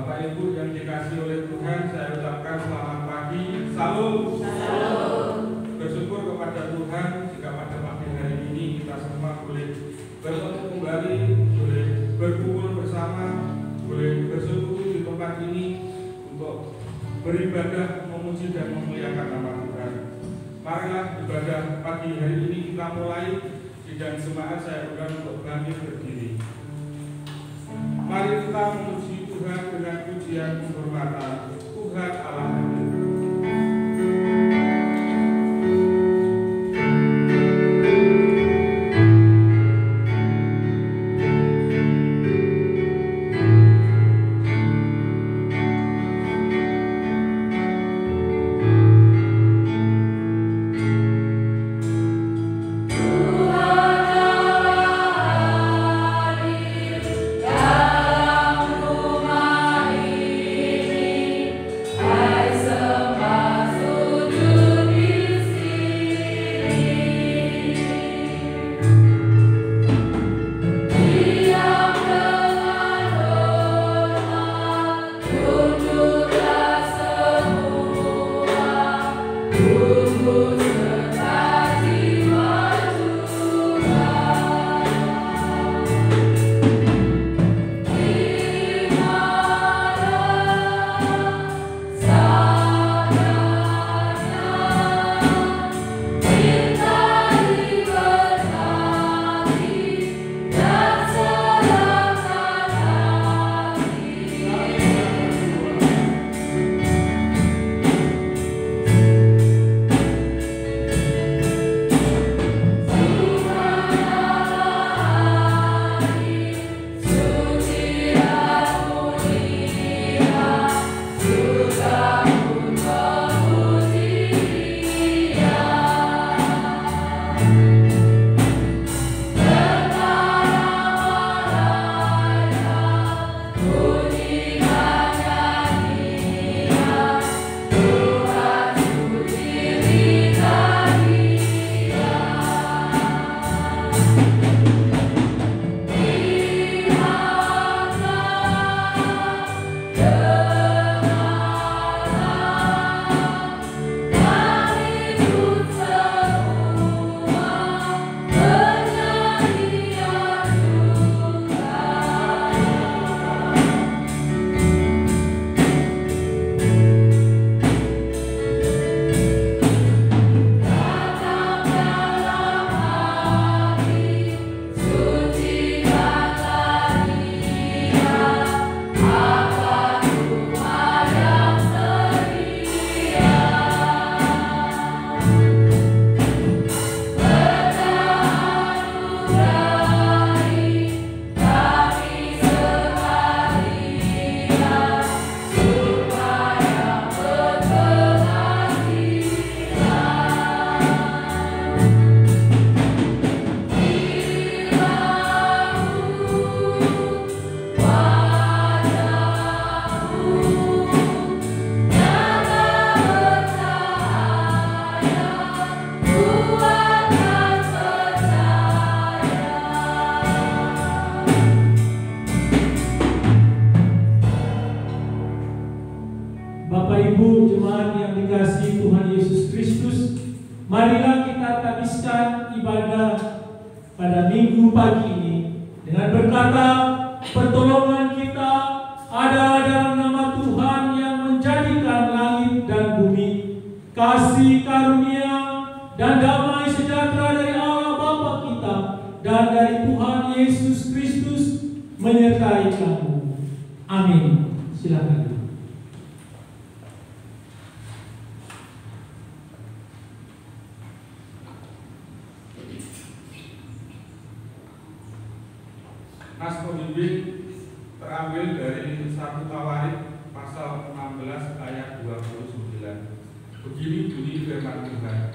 Bapak Ibu yang dikasihi oleh Tuhan, saya ucapkan selamat pagi. Salam. Bersyukur kepada Tuhan jika pada pagi hari ini kita semua boleh bertemu kembali, boleh berkumpul bersama, boleh bersekutu di tempat ini untuk beribadah, memuji dan memuliakan nama Tuhan. Marilah ibadah pagi hari ini kita mulai. Sidang jemaat saya undang untuk bangkit berdiri. Mari kita memuji Tuhan dengan pujian penghormatan. Tuhan Allah kami. Marilah kita habiskan ibadah pada minggu pagi ini dengan berkata, pertolongan kita adalah dalam nama Tuhan yang menjadikan langit dan bumi. Kasih karunia dan damai sejahtera dari Allah Bapa kita dan dari Tuhan Yesus Kristus menyertai kamu. Amin. Silakan. Nas pembimbing terambil dari 1 Tawarik pasal 16 ayat 29. Begini bunyi firman Tuhan.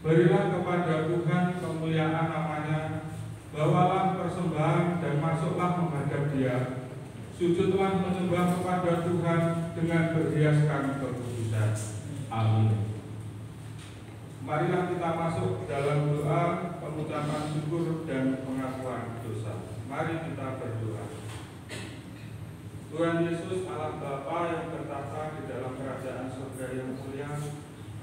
Berilah kepada Tuhan kemuliaan namanya, bawalah persembahan dan masuklah menghadap Dia. Sujudlah menyembah kepada Tuhan dengan berhiaskan kekudusan. Amin. Marilah kita masuk dalam doa pengucapan syukur dan pengakuan dosa. Mari kita berdoa. Tuhan Yesus Allah Bapa yang bertata di dalam kerajaan surga yang mulia,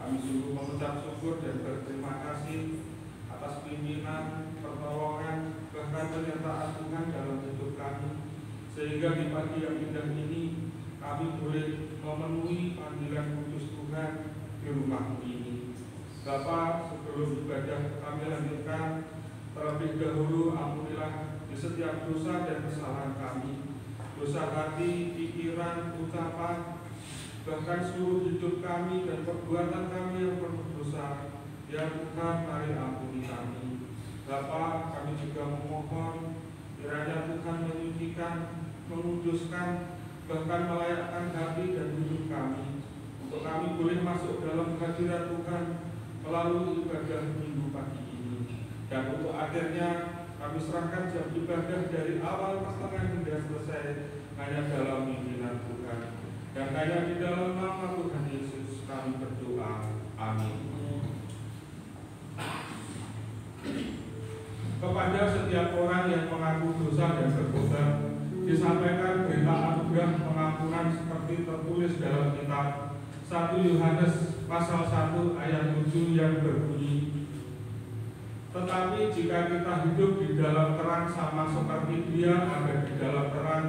kami sungguh mengucap syukur dan berterima kasih atas pimpinan, pertolongan, bahkan penyertaan Tuhan dalam hidup kami, sehingga di pagi yang indah ini kami boleh memenuhi panggilan kudus Tuhan di rumah ini. Bapa, sebelum ibadah kami lanjutkan, terlebih dahulu ampunilah di setiap dosa dan kesalahan kami, dosa hati, pikiran, ucapan, bahkan seluruh hidup kami dan perbuatan kami yang berdosa. Ya Tuhan, mari ampuni kami. Bapa, kami juga memohon kiranya Tuhan menyucikan, menguduskan, bahkan melayakkan hati dan hidup kami, untuk kami boleh masuk dalam hadirat Tuhan melalui ibadah minggu pagi ini. Dan untuk akhirnya kami serahkan jam ibadah dari awal pertengahan hingga selesai hanya dalam pimpinan Tuhan. Dan hanya di dalam nama Tuhan Yesus kami berdoa. Amin. Kepada setiap orang yang mengaku dosa dan bertobat, disampaikan berita anugerah pengampunan seperti tertulis dalam kitab 1 Yohanes pasal 1 ayat 7 yang berbunyi, tetapi jika kita hidup di dalam terang sama seperti Dia ada di dalam terang,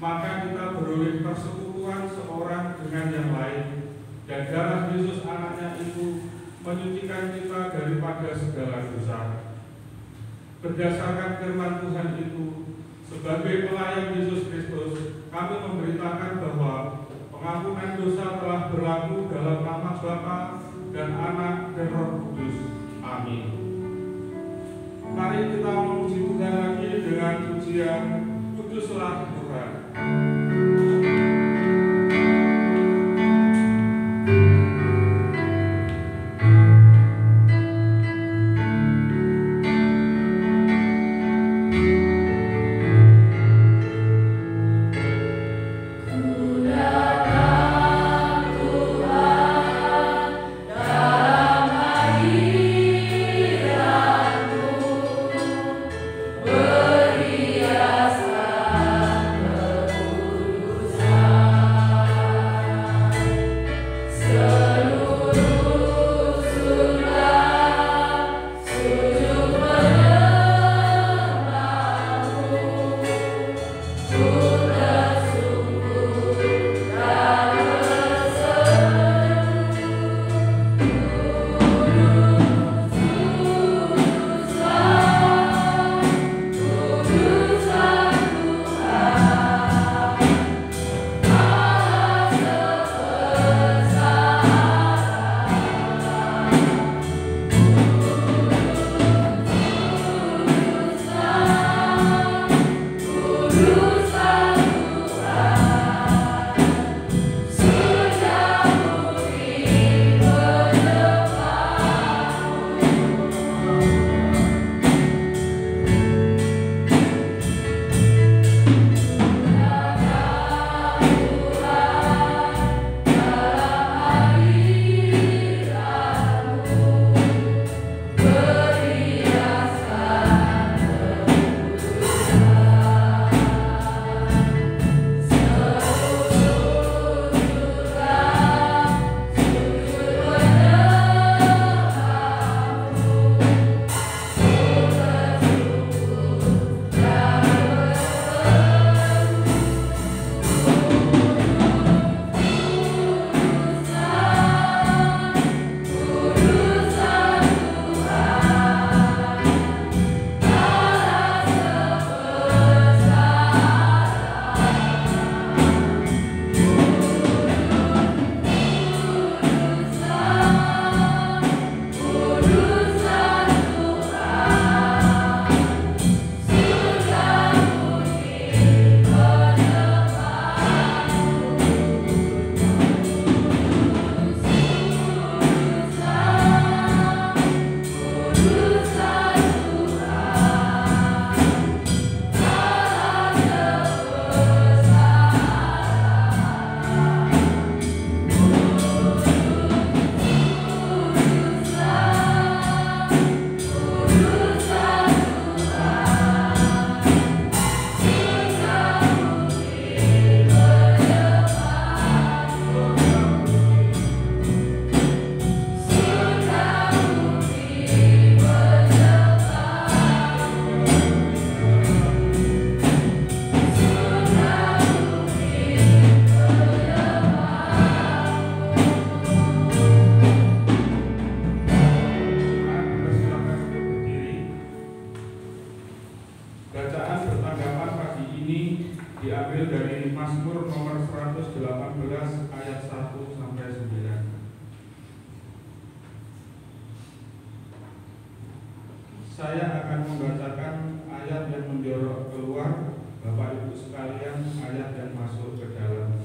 maka kita beroleh persekutuan seorang dengan yang lain, dan darah Yesus anaknya itu menyucikan kita daripada segala dosa. Berdasarkan firman Tuhan itu, sebagai pelayan Yesus Kristus, kami memberitakan bahwa pengampunan dosa telah berlaku dalam nama Bapa dan Anak dan Roh Kudus. Amin. Mari kita memuji Tuhan lagi dengan pujian Kuduslah Tuhan. Beriasa Saya akan membacakan ayat yang menjorok keluar, Bapak Ibu sekalian, ayat yang masuk ke dalam.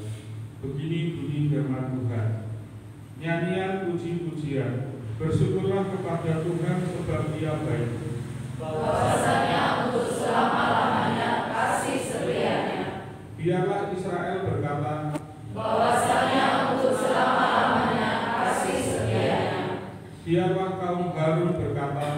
Begini bunyi firman Tuhan. Nyanyian puji-pujian, bersyukurlah kepada Tuhan sebab Ia baik. Bahwasanya untuk selama-lamanya kasih setianya. Biarlah Israel berkata, Bahwasanya untuk selama-lamanya kasih setianya. biarlah kaum Harun berkata,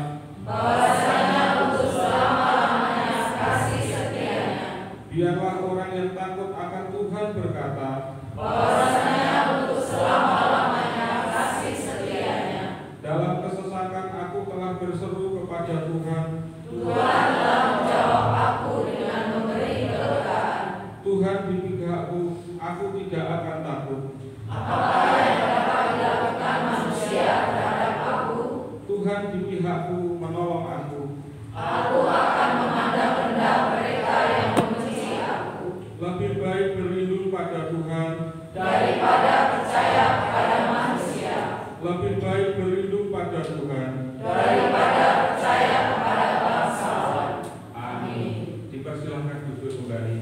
Bahwasanya untuk selama-lamanya kasih setianya. biarlah orang yang takut akan Tuhan berkata, Bahwasanya untuk selama-lamanya kasih setianya. dalam kesesakan aku telah berseru kepada Tuhan. Tuhan telah menjawab aku dengan memberi kelegaan. Tuhan di pihakku, aku tidak akan takut. Apakah yang dapat dilakukan manusia terhadap aku? Tuhan di pihakku menolong aku. Aku akan memandang rendah mereka yang membenci aku, Lebih baik berlindung pada Tuhan, daripada percaya kepada manusia, lebih baik berlindung pada Tuhan. daripada percaya kepada bangsawan. Amin. Dipersilahkan duduk kembali.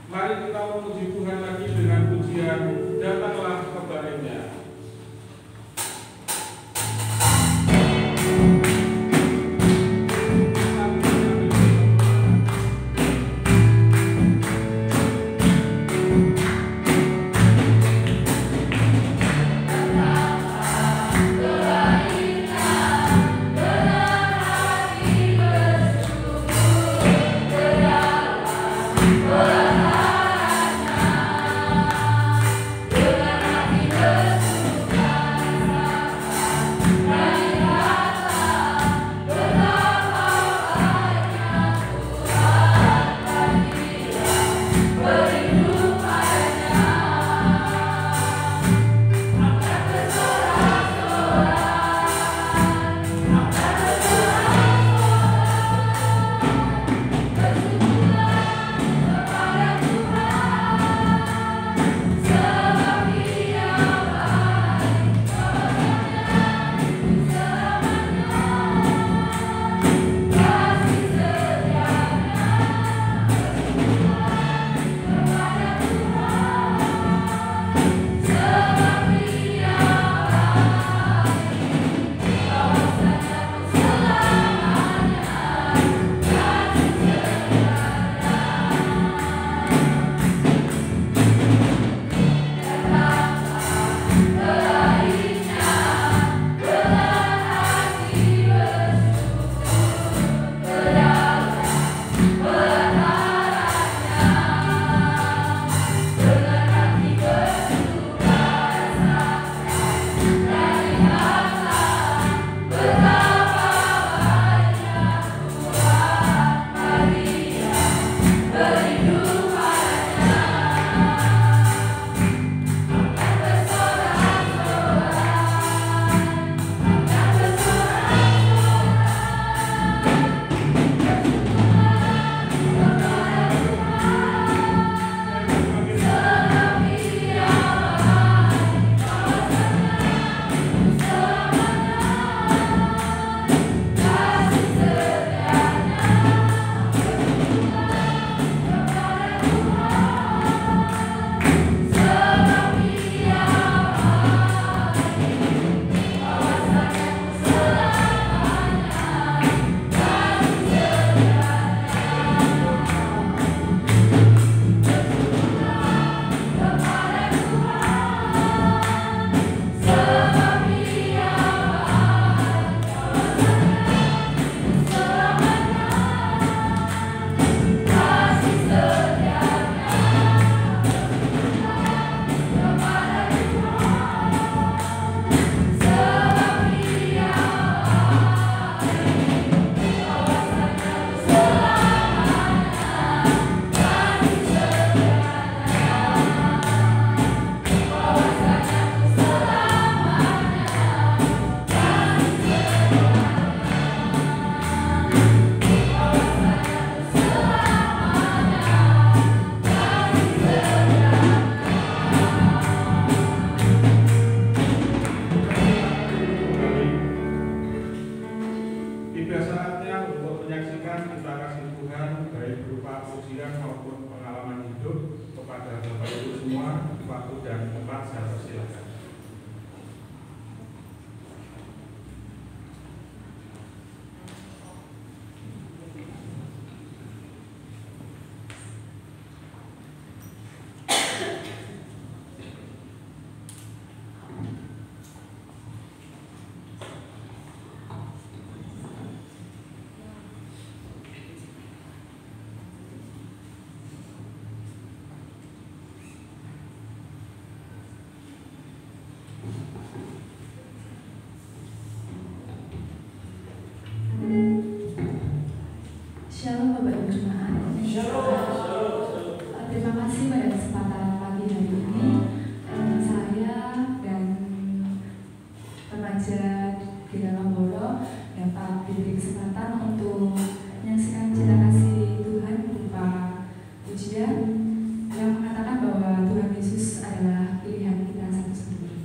Mari kita memuji Tuhan lagi dengan pujian Datanglah Kebaiknya. Datanglah Terima kasih pada kesempatan pagi hari ini. Saya dan remaja di dalam Boro dapat diberi kesempatan untuk menyaksikan cinta kasih Tuhan berupa pujian yang mengatakan bahwa Tuhan Yesus adalah pilihan kita satu-satunya.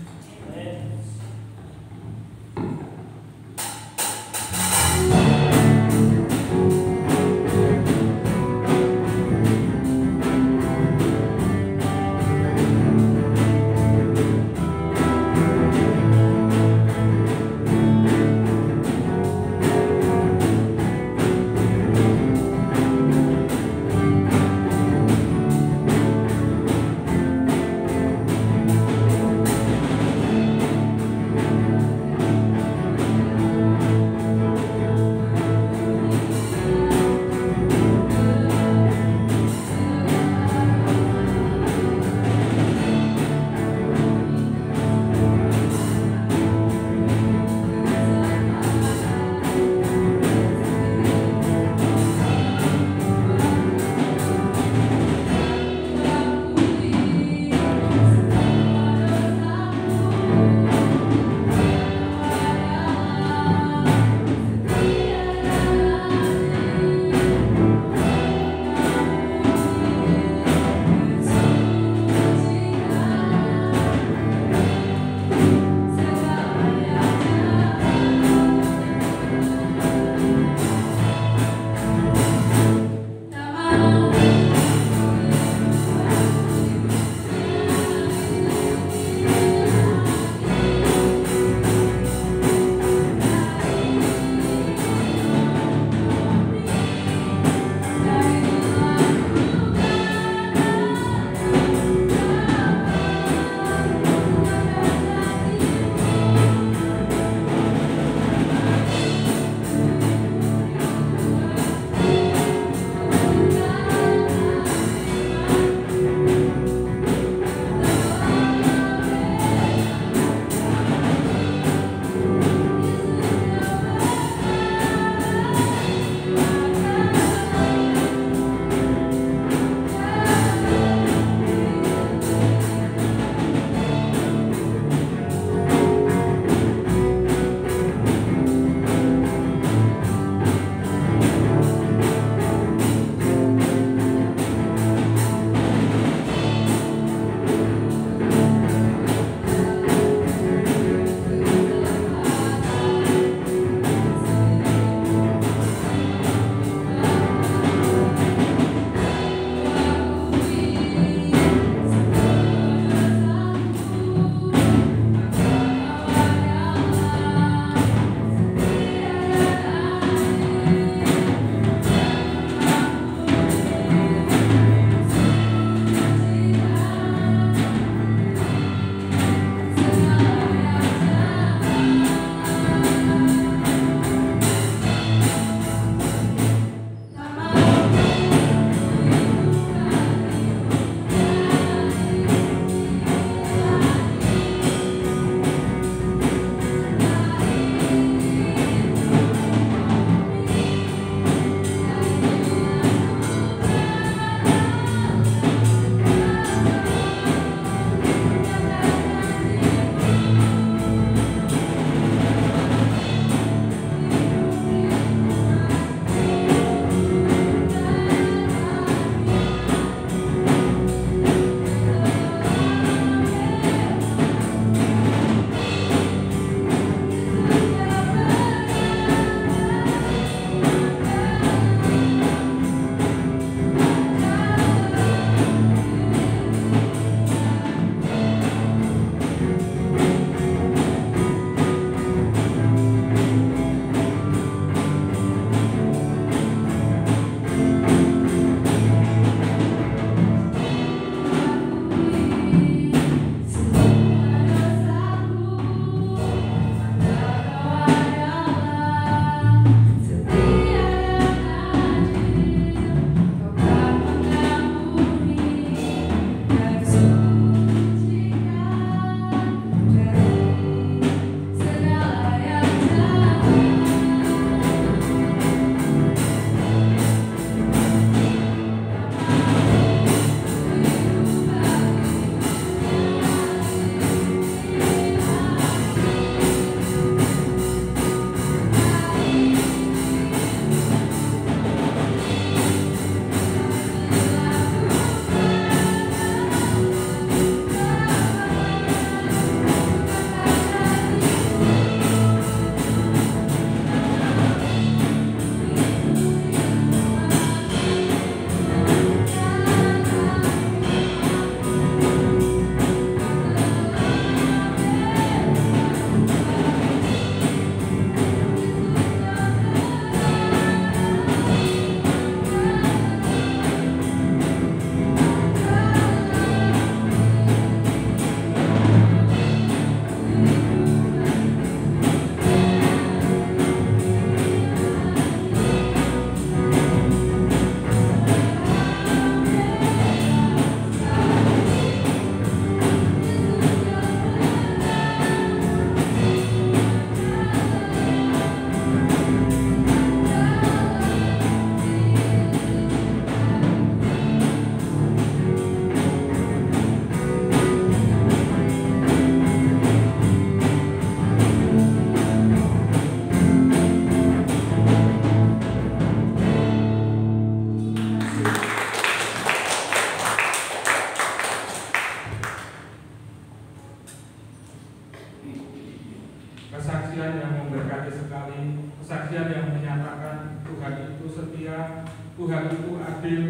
kesaksian yang memberkati sekali, kesaksian yang menyatakan Tuhan itu setia, Tuhan itu adil,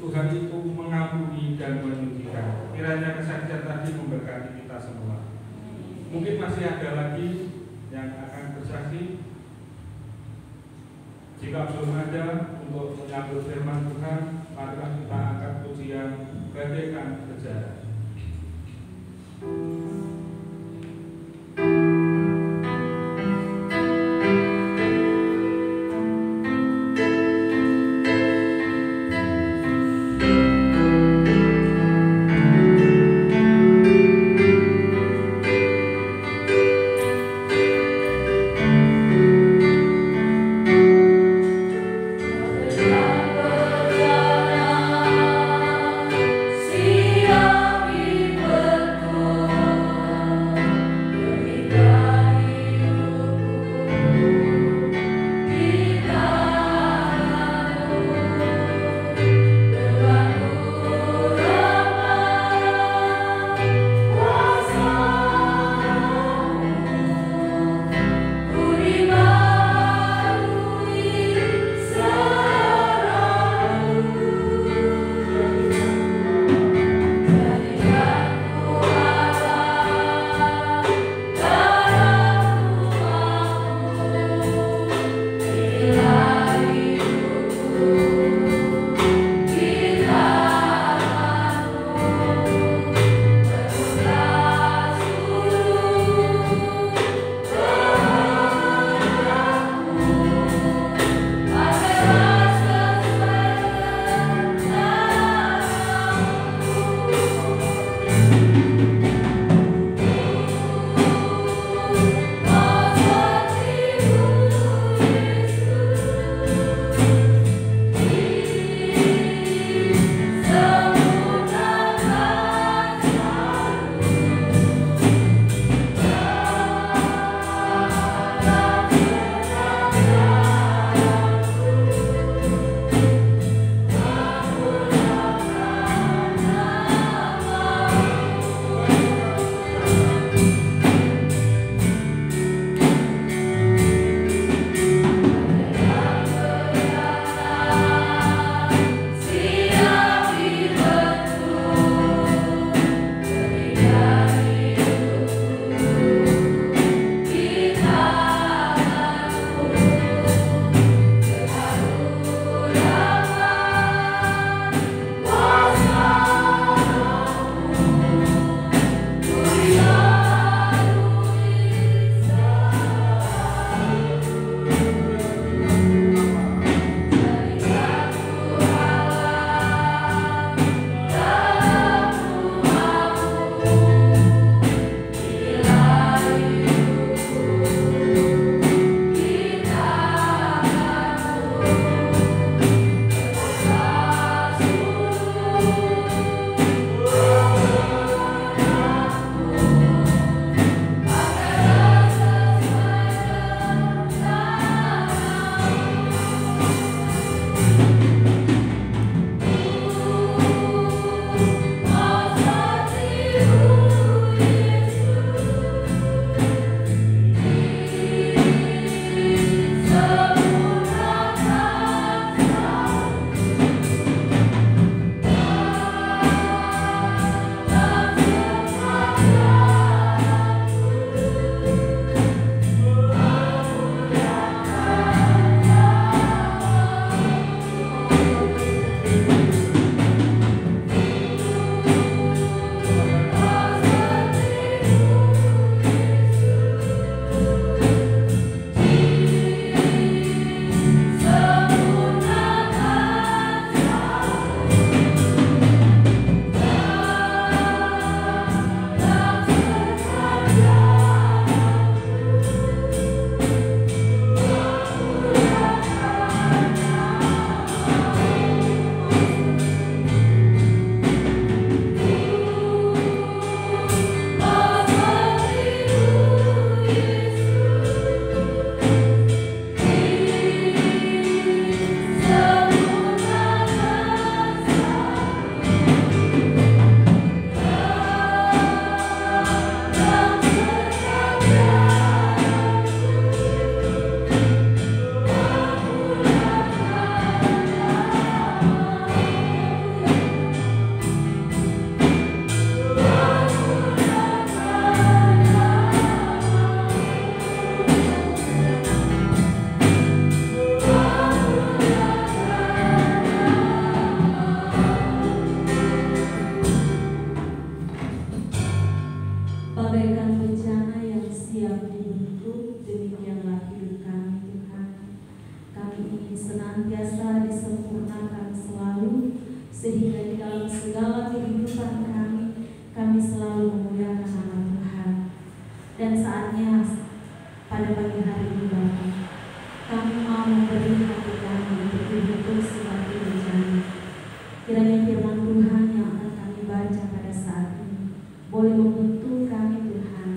Tuhan itu mengampuni dan menyucikan. Kiranya kesaksian tadi memberkati kita semua. Mungkin masih ada lagi yang akan bersaksi. Jika belum ada, untuk menyambut firman Tuhan, marilah kita angkat pujian bagaikan sejarah. Siap senantiasa disempurnakan selalu, sehingga di dalam segala kehidupan kami selalu memuliakan nama Tuhan. Dan saatnya pada pagi hari ini Bapa, kami mau memberi hati kami untuk hidup seperti berjani. Kiranya firman Tuhan yang akan kami baca pada saat ini boleh membentuk kami Tuhan,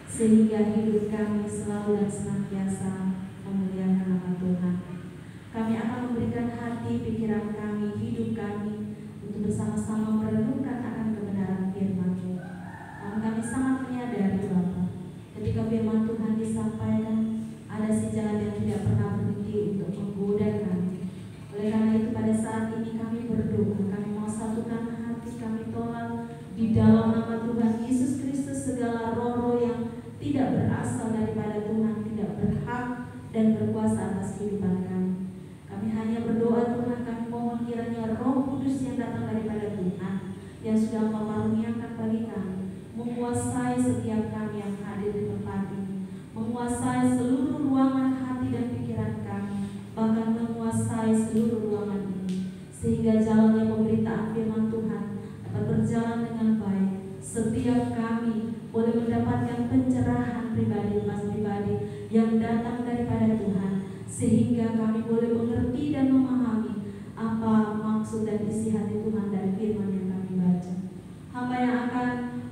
sehingga hidup kami selalu dan senantiasa memuliakan nama Tuhan. Kami akan memberikan hati, pikiran kami, hidup kami untuk bersama-sama merenungkan akan kebenaran firman-Mu. Namun kami sangat menyadari Bapa, ketika firman Tuhan disampaikan, ada si jalan yang tidak pernah berhenti untuk menggoda kami. Oleh karena itu pada saat ini kami berdoa, kami mau satukan hati kami tolak di dalam nama Tuhan Yesus Kristus segala roh-roh yang tidak berasal daripada Tuhan, tidak berhak dan berkuasa atas kehidupan kami. Kami hanya berdoa Tuhan, kami mohon kiranya Roh Kudus yang datang daripada Tuhan, yang sudah mekaruniakan bagi kami, menguasai setiap kami yang hadir di tempat ini, menguasai seluruh ruangan hati dan pikiran kami, bahkan menguasai seluruh ruangan ini, sehingga jalannya pemberitaan firman Tuhan dapat berjalan dengan baik. Setiap kami boleh mendapatkan pencerahan pribadi yang datang daripada Tuhan, sehingga kami boleh mengerti dan memahami apa maksud dan isi hati Tuhan dari firman yang kami baca. Hamba yang akan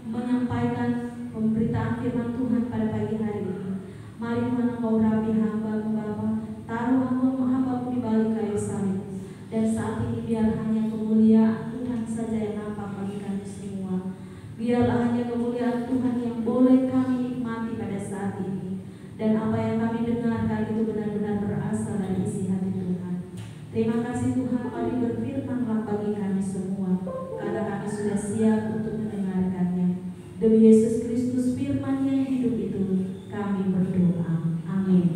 menyampaikan pemberitaan firman Tuhan pada pagi hari ini, mari Tuhan Engkau urapi hamba-Mu Bapa, taruh hamba-Mu di balik kayu salib, dan saat ini biar hanya kemuliaan Tuhan saja yang nampak bagi kami semua. Biarlah hanya kemuliaan Tuhan yang boleh kami nikmati pada saat ini, dan apa yang kami dengarkan itu benar-benar berasal dari isi hati Tuhan. Terima kasih Tuhan, mari berfirman bagi kami semua, karena kami sudah siap untuk mendengarkannya. Demi Yesus Kristus firman yang hidup itu kami berdoa. Amin.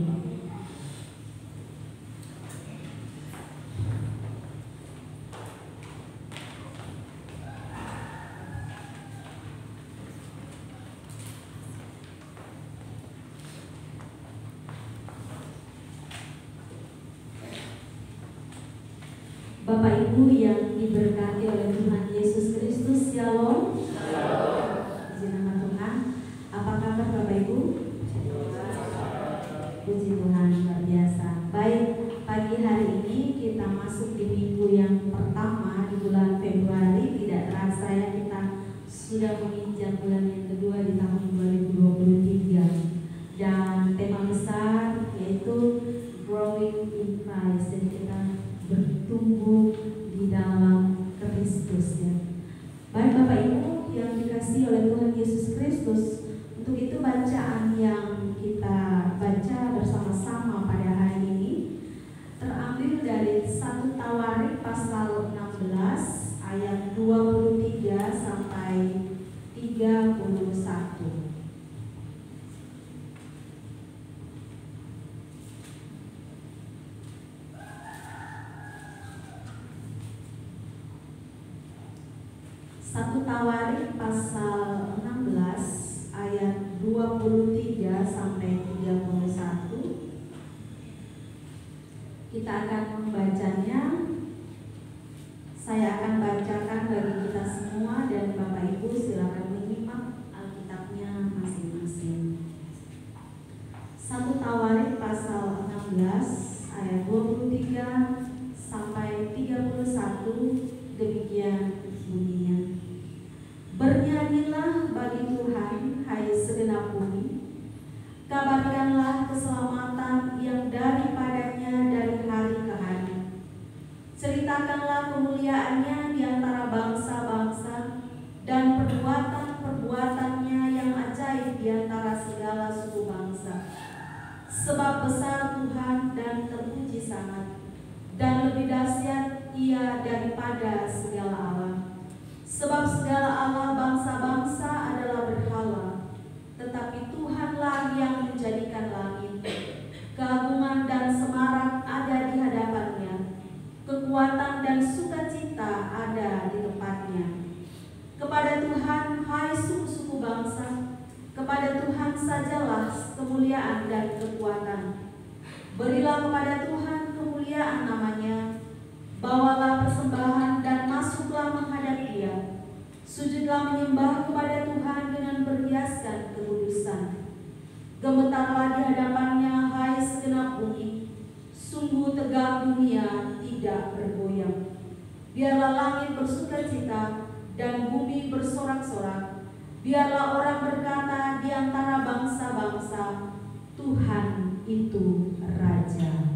Bapak Ibu yang diberkati oleh Tuhan Yesus Kristus, Shalom. Puji nama Tuhan. Apa kabar Bapak Ibu? Puji Tuhan, luar biasa. Baik, pagi hari ini kita masuk di minggu yang pertama di bulan Februari. Tidak terasa ya, kita sudah menginjak bulan yang kedua di tahun 2023. Dan tema besar yaitu Growing in Christ. Jadi kita bertumbuh di dalam Kristus ya. Baik Bapak Ibu yang dikasihi oleh Tuhan Yesus Kristus, untuk itu bacaan yang kita baca bersama-sama pada hari ini terambil dari 1 Tawarik pasal 16 ayat 23 sampai 31. 1 Tawarik pasal 16 ayat 23 sampai 31. Kita akan membacanya. Saya akan bacakan bagi kita semua dan Bapak Ibu silakan menyimak Alkitabnya masing-masing. 1 Tawarik pasal 16 ayat 23 sampai 31, demikian bunyinya. Bernyanyilah bagi Tuhan, hai segenap bumi. Kabarkanlah keselamatan yang daripadanya dari hari ke hari. Ceritakanlah kemuliaannya di antara bangsa-bangsa dan perbuatan-perbuatannya yang ajaib di antara segala suku bangsa. Sebab besar Tuhan dan terpuji sangat, dan lebih dahsyat Ia daripada segala Allah. Sebab segala Allah bangsa-bangsa adalah berhala, tetapi Tuhanlah yang menjadikan langit. Keagungan dan semarak ada di hadapannya, kekuatan dan sukacita ada di tempatnya. Kepada Tuhan, hai suku-suku bangsa, kepada Tuhan sajalah kemuliaan dan kekuatan. Berilah kepada Tuhan kemuliaan kemuliaan namanya. Bawalah persembahan dan masuklah menghadap Dia. Sujudlah menyembah kepada Tuhan dengan berhiaskan kekudusan. Gemetarlah di hadapannya, hai segenap bumi. Sungguh tegak dunia tidak bergoyang. Biarlah langit bersukacita dan bumi bersorak-sorak. Biarlah orang berkata di antara bangsa-bangsa, Tuhan itu Raja.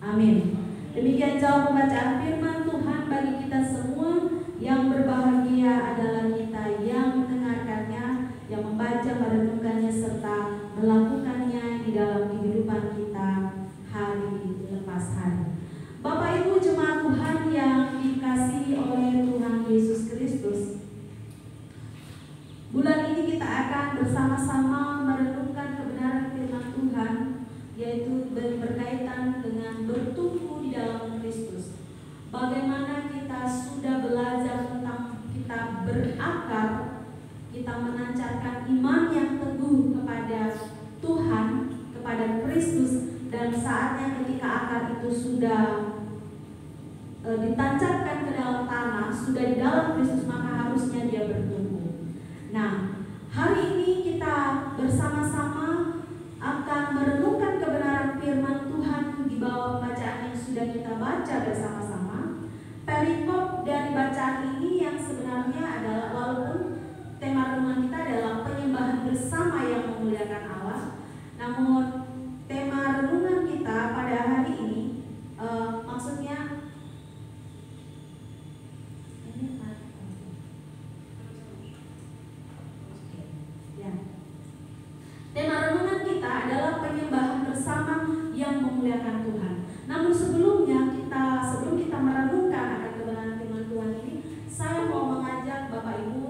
Amin. Demikian jauh pembacaan firman Tuhan bagi kita semua. Yang berbahagia adalah kita yang mendengarkannya, yang membaca, merenungkannya, serta melakukannya di dalam kehidupan kita hari lepas hari. Bapak Ibu jemaat Tuhan yang dikasihi oleh Tuhan Yesus Kristus, bulan ini kita akan bersama-sama merenungkan kebenaran firman Tuhan, yaitu berkaitan dengan bertumbuh di dalam Kristus. Bagaimana kita sudah belajar tentang kita berakar, kita menancapkan iman yang teguh kepada Tuhan, kepada Kristus, dan saatnya ketika akar itu sudah ditancapkan ke dalam tanah, sudah di dalam Kristus, maka harusnya dia bertumbuh. Nah, hari ini kita bersama-sama akan merenungkan kebenaran firman Tuhan di bawah bacaan yang sudah kita baca bersama-sama. Perikop dari bacaan ini yang sebenarnya adalah, walaupun tema renungan kita adalah penyembahan bersama yang memuliakan Allah, namun tema renungan kita pada hari ini maksudnya tema renungan kita adalah penyembahan bersama yang memuliakan Tuhan. Namun sebelum kita merenungkan akan kebenaran firman Tuhan ini, saya mau mengajak Bapak Ibu,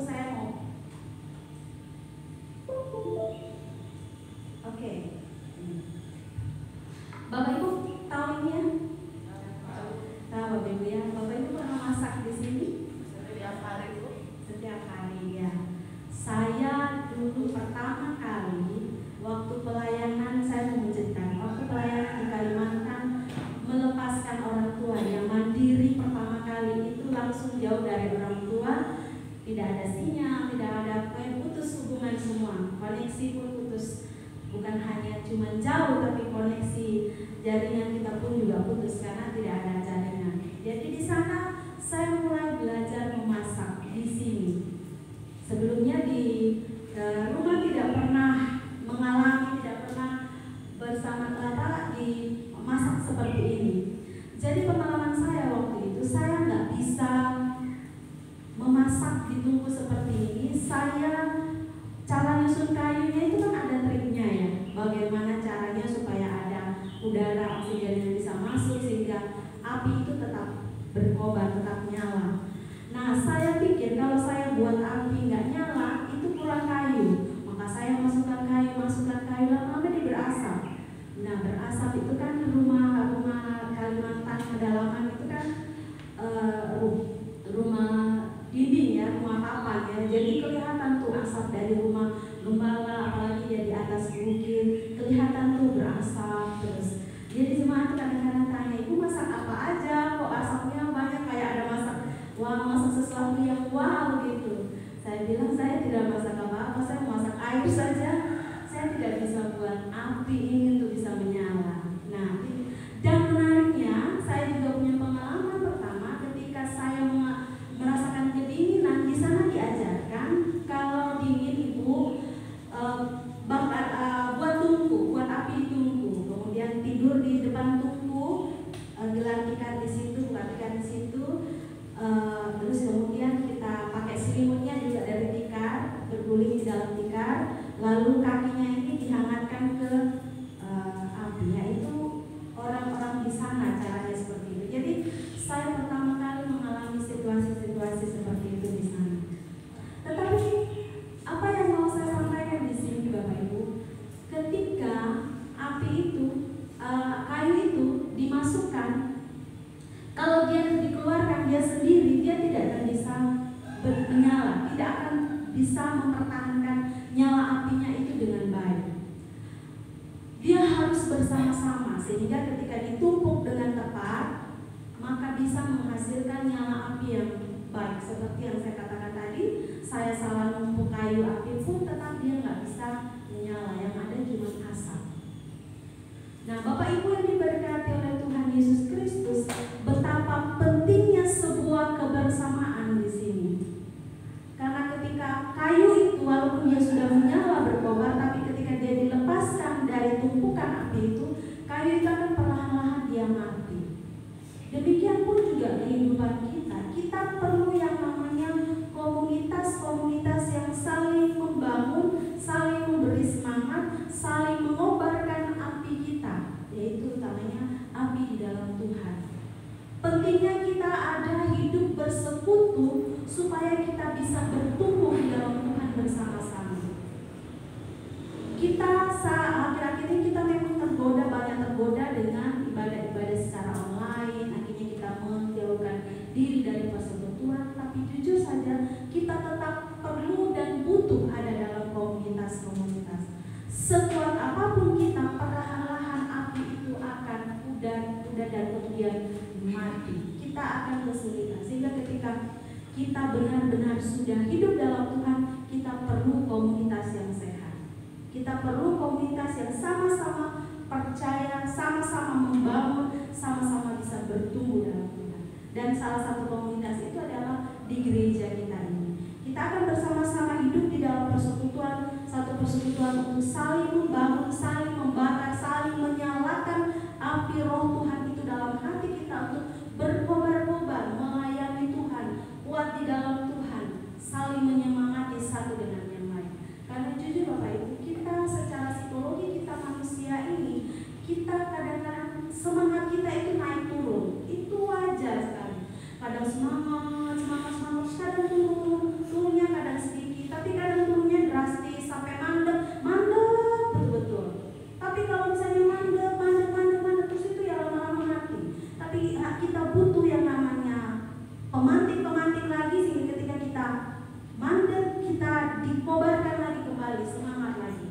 Bapak Ibu tahu ini ya? Tahu Bapak Ibu ya? Bapak Ibu pernah masak di sini? Setiap hari Bu. Setiap hari ya. Saya dulu pertama kali waktu pelayanan, saya mau menceritakan waktu pelayanan di Kalimantan, melepaskan orang tua yang mandiri pertama kali itu langsung jauh dari orang tua, tidak ada sinyal, tidak ada putus hubungan semua, koneksi pun putus, bukan hanya cuma jauh tapi koneksi jaringan kita pun juga putus karena tidak ada jaringan. Jadi di sana saya mulai belajar memasak di sini. Sebelumnya di rumah tidak pernah mengalami, tidak pernah bersama di masak seperti ini. Jadi pengalaman saya waktu itu, saya nggak bisa memasak di tungku seperti ini. Cara nyusun kayunya itu kan ada triknya ya. Bagaimana caranya supaya ada udara oksigen yang bisa masuk sehingga api itu tetap berkobar, tetap nyala. Nah, saya pikir kalau saya buat api nggak nyala itu kurang kayu. Maka saya masukkan kayu, lama-lama dia berasap. Nah, berasap itu kan rumah Kalimantan pedalaman itu kan rumah dinding ya, rumah papan ya. Jadi kelihatan tuh asap dari rumah gembala, apalagi dia di atas bukit, kelihatan tuh berasap terus. Jadi jemaat kadang-kadang tanya, Ibu masak apa aja? Kok asapnya banyak, kayak ada masak sesuatu yang wow gitu. Saya bilang saya tidak masak apa-apa, saya masak air saja. Saya tidak bisa buat api ini untuk bisa menyala. Nah, dan menariknya saya juga punya pengalaman pertama ketika saya merasakan kedinginan. Di sana diajarkan kalau dingin Ibu buat tungku, buat api di tungku, kemudian tidur di depan tungku, gelar tikar di situ, buka tikar di situ, terus kemudian kita pakai selimutnya juga dari tikar, berguling di dalam tikar, lalu kakinya ini dihangatkan ke api. Yaitu orang-orang di sana caranya seperti itu. Jadi saya pertama kali mengalami situasi-situasi seperti itu di sana. Tetapi apa yang mau saya sampaikan di sini Bapak Ibu, ketika api itu, kayu itu dimasukkan, kalau dia dikeluarkan dia sendiri, dia tidak akan bisa menyala, tidak akan bisa mempertahankan nyala apinya itu dengan baik. Dia harus harus bersama-sama sehingga ketika ditumpuk dengan tepat maka bisa menghasilkan nyala api yang baik. Seperti yang saya katakan tadi, saya salah numpuk kayu api pun tetap dia nggak bisa menyala, yang ada cuma asap. Nah, Bapak Ibu yang diberkati oleh Tuhan Yesus Kristus, betapa pentingnya sebuah kebersamaan di sini. Karena ketika kayu itu walaupun dia sudah menyala berkobar, tapi ketika dia dilepaskan dari tumpukan api itu, kayu itu akan perlahan-lahan dia mati. Demikian pun juga kehidupan kita. Kita perlu yang namanya komunitas-komunitas yang saling membangun, saling memberi semangat, saling mengobarkan api kita, yaitu utamanya api di dalam Tuhan. Pentingnya kita ada hidup bersekutu supaya kita bisa bertumbuh di dalam Tuhan bersama-sama. Kita akhir-akhir ini kita memang banyak tergoda dengan ibadah-ibadah secara online. Akhirnya kita menjauhkan diri dari persekutuan, tapi jujur saja kita tetap perlu dan butuh ada dalam komunitas-komunitas. Sekuat apapun kita, perlahan-lahan api itu akan pudar dan kemudian mati. Kita akan kesulitan. Sehingga ketika kita benar-benar sudah hidup dalam Tuhan, kita perlu komunitas yang sehat. Kita perlu komunitas yang sama-sama percaya, sama-sama membangun, sama-sama bisa bertumbuh dalam Tuhan. Dan salah satu komunitas itu adalah di gereja kita ini. Kita akan bersama-sama hidup di dalam persekutuan, satu persekutuan untuk saling membangun, saling membakar, saling menyalakan api roh Tuhan itu dalam hati kita untuk berkobar-kobar, melayani Tuhan, kuat di dalam Tuhan, saling menyemangati satu dengan yang lain. Karena jujur Bapak Ibu, kita secara psikologi kita manusia ini, kita kadang-kadang semangat kita itu naik turun. Itu wajar sekali. Kadang semangat, kadang turunnya kadang sedikit, tapi kadang turunnya drastis sampai mandek betul-betul. Tapi kalau misalnya mandek terus itu ya lama-lama mati. Tapi kita butuh yang namanya pemantik lagi, sehingga ketika kita mandek kita dikobarkan lagi kembali, semangat lagi.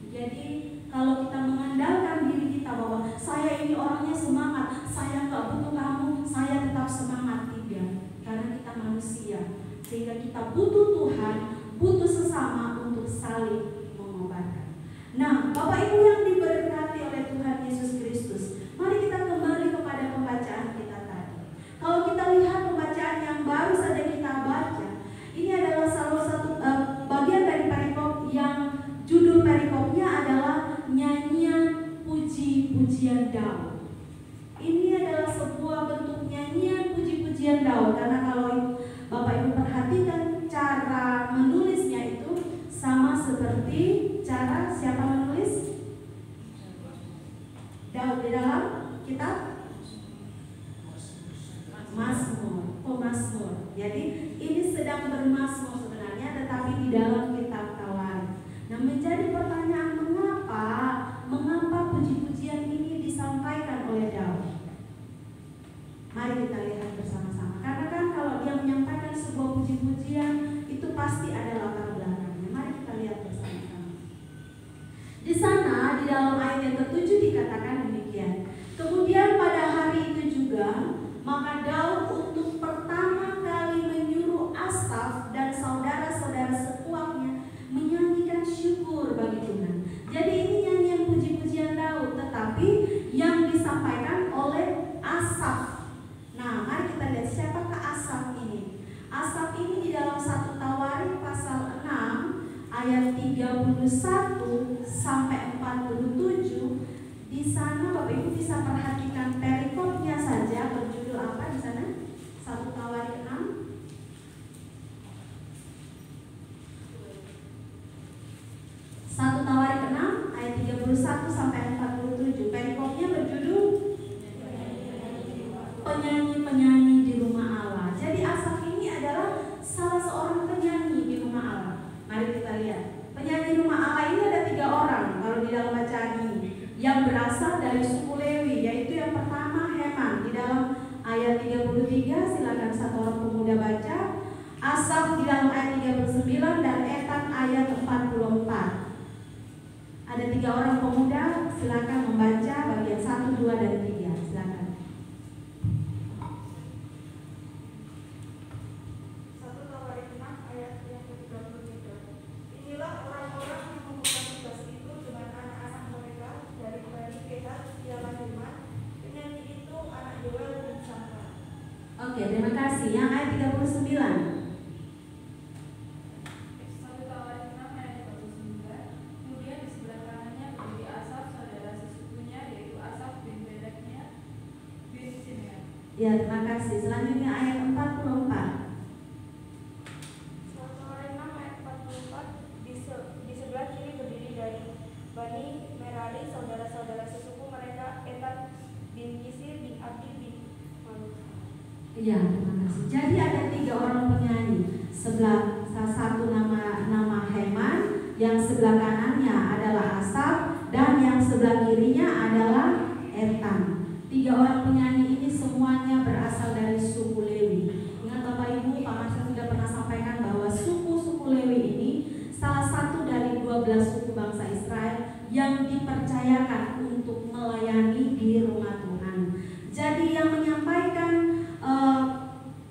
Jadi kalau kita mengandalkan diri kita bahwa saya ini orangnya semangat, saya nggak butuh kamu, saya tetap semangat, tidak. Karena kita manusia, sehingga kita butuh Tuhan, butuh sesama untuk saling mengobarkan. Nah, Bapak Ibu yang diberkati oleh Tuhan Yesus Kristus, mari kita kembali kepada pembacaan kita tadi. Kalau kita lihat pembacaan yang baru saja kita baca, ini adalah salah satu bagian dari perikop yang judul perikopnya adalah nyanyian puji-pujian Daud. Ini adalah sebuah bentuk nyanyian puji-pujian Daud, karena kalau Bapak Ibu perhatikan cara menulisnya itu sama seperti cara siapa menulis? Daud di dalam kitab Mazmur. Jadi ini sedang bermazmur sebenarnya, tetapi di dalam kitab Tawarik. Nah, menjadi pertanyaan mengapa puji-pujian ini disampaikan oleh Daud? Mari kita lihat bersama-sama. Karena kan kalau dia menyampaikan sebuah puji-pujian itu pasti ada latar belakangnya. Mari kita lihat bersama-sama. Di sana di dalam ayat yang ke-7 dikatakan demikian. Kemudian pada hari itu juga maka Daud untuk pertama kali menyuruh Asaf dan saudara-saudara sekuatnya menyanyikan syukur bagi Tuhan. Jadi ini nyanyian puji-pujian Daud, tetapi yang disampaikan oleh Asaf. Nah, mari kita lihat siapakah Asaf ini. Asaf ini di dalam 1 Tawarik pasal 6 ayat 31 sampai 47. Di sana Bapak Ibu bisa perhatikan perikopnya saja, berjudul apa di sana? 1 Tawarik 6. 1 Tawarik 6 ayat 31 sampai 47. Perikopnya berjudul penyanyi-penyanyi di rumah Allah. Jadi Asaf ini adalah salah seorang penyanyi di rumah Allah. Mari kita lihat. Penyanyi rumah Allah ini ada 3 orang kalau di dalam bacaan ini, yang berasal dari suku Lewi, yaitu yang pertama Heman di dalam ayat 33. Silakan satu orang pemuda baca. Asaf di dalam ayat 39 dan Etan ayat 44. Ada 3 orang pemuda, silakan membaca. Oke, terima kasih. Yang ayat 39. Ya, terima kasih. Selanjutnya ayat 44. Suatu hari 6 ayat 44 di sebelah kiri berdiri dari Bani Merari saudara-saudara sesuku mereka Etan bin Yisir bin Abdi bin Maluk. Ya, terima kasih. Jadi ada 3 orang penyanyi. Sebelah satu nama Heman, yang sebelah kanannya adalah Asaf, dan yang sebelah kirinya adalah Etan. 3 orang penyanyi ini semuanya berasal dari suku Lewi. Ingat Bapak Ibu, Pak Marcel sudah pernah sampaikan bahwa suku-suku Lewi ini salah satu dari 12 suku bangsa Israel yang dipercayakan untuk melayani di rumah Tuhan. Jadi yang menyampaikan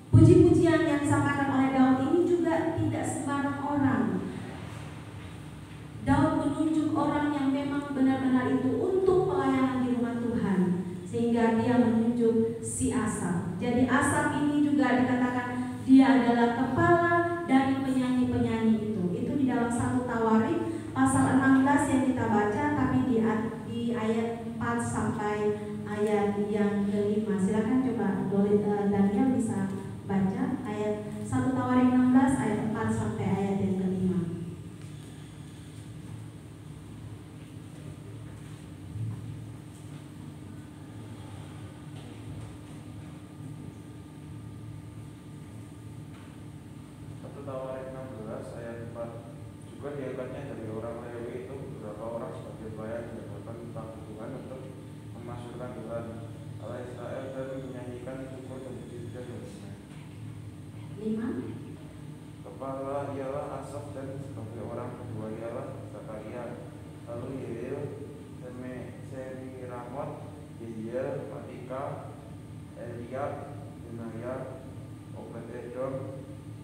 puji-pujian yang disampaikan oleh Daud ini juga tidak sembarang orang. Daud menunjuk orang yang memang benar-benar itu untuk pelayanan di rumah Tuhan, sehingga dia menunjuk si Asaf. Jadi Asaf ini juga dikatakan dia adalah kepala dari penyanyi-penyanyi itu. Itu di dalam 1 Tawarik pasal 16 yang kita baca, tapi di ayat 4 sampai ayat yang ke-5. Silakan coba Daniel bisa baca ayat 1 Tawarik 16 ayat 4 sampai ayat yang ke-5. Tawarik 16 ayat 4. Juga diangkatnya dari orang Lewi itu beberapa orang sebagai pelayan yang melakukan tentang Tuhan untuk memasukkan Tuhan Allah Israel dan menyanyikan syukur dan puji-pujian baginya. 5. Kepala ialah Asaf dan sebagai orang kedua ialah Zakaria, lalu Yehiel, Semiramot, Yehiel, Matika, Eliab, Benaya, Obed-Edom,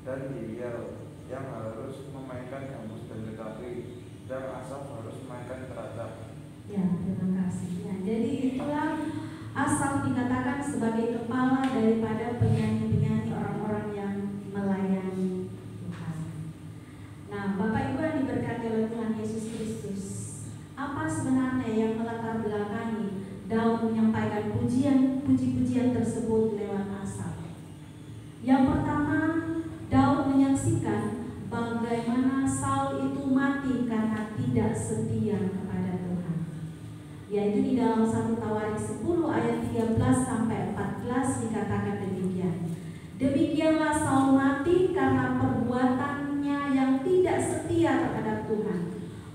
dan Yehiel yang harus memainkan gambus dan tetapi, dan Asaf harus memainkan teratak. Ya, terima kasih. Ya, jadi itulah Asaf dikatakan sebagai kepala daripada penyanyi-penyanyi orang-orang yang melayani Tuhan. Nah, Bapak Ibu yang diberkati oleh Tuhan Yesus Kristus, apa sebenarnya yang melatar belakangi Daud menyampaikan puji-pujian tersebut lewat Asaf? Yang pertama, Daud menyaksikan bagaimana Saul itu mati karena tidak setia kepada Tuhan. Yaitu di dalam 1 Tawarik 10 ayat 13 sampai 14 dikatakan demikian. Demikianlah Saul mati karena perbuatannya yang tidak setia kepada Tuhan.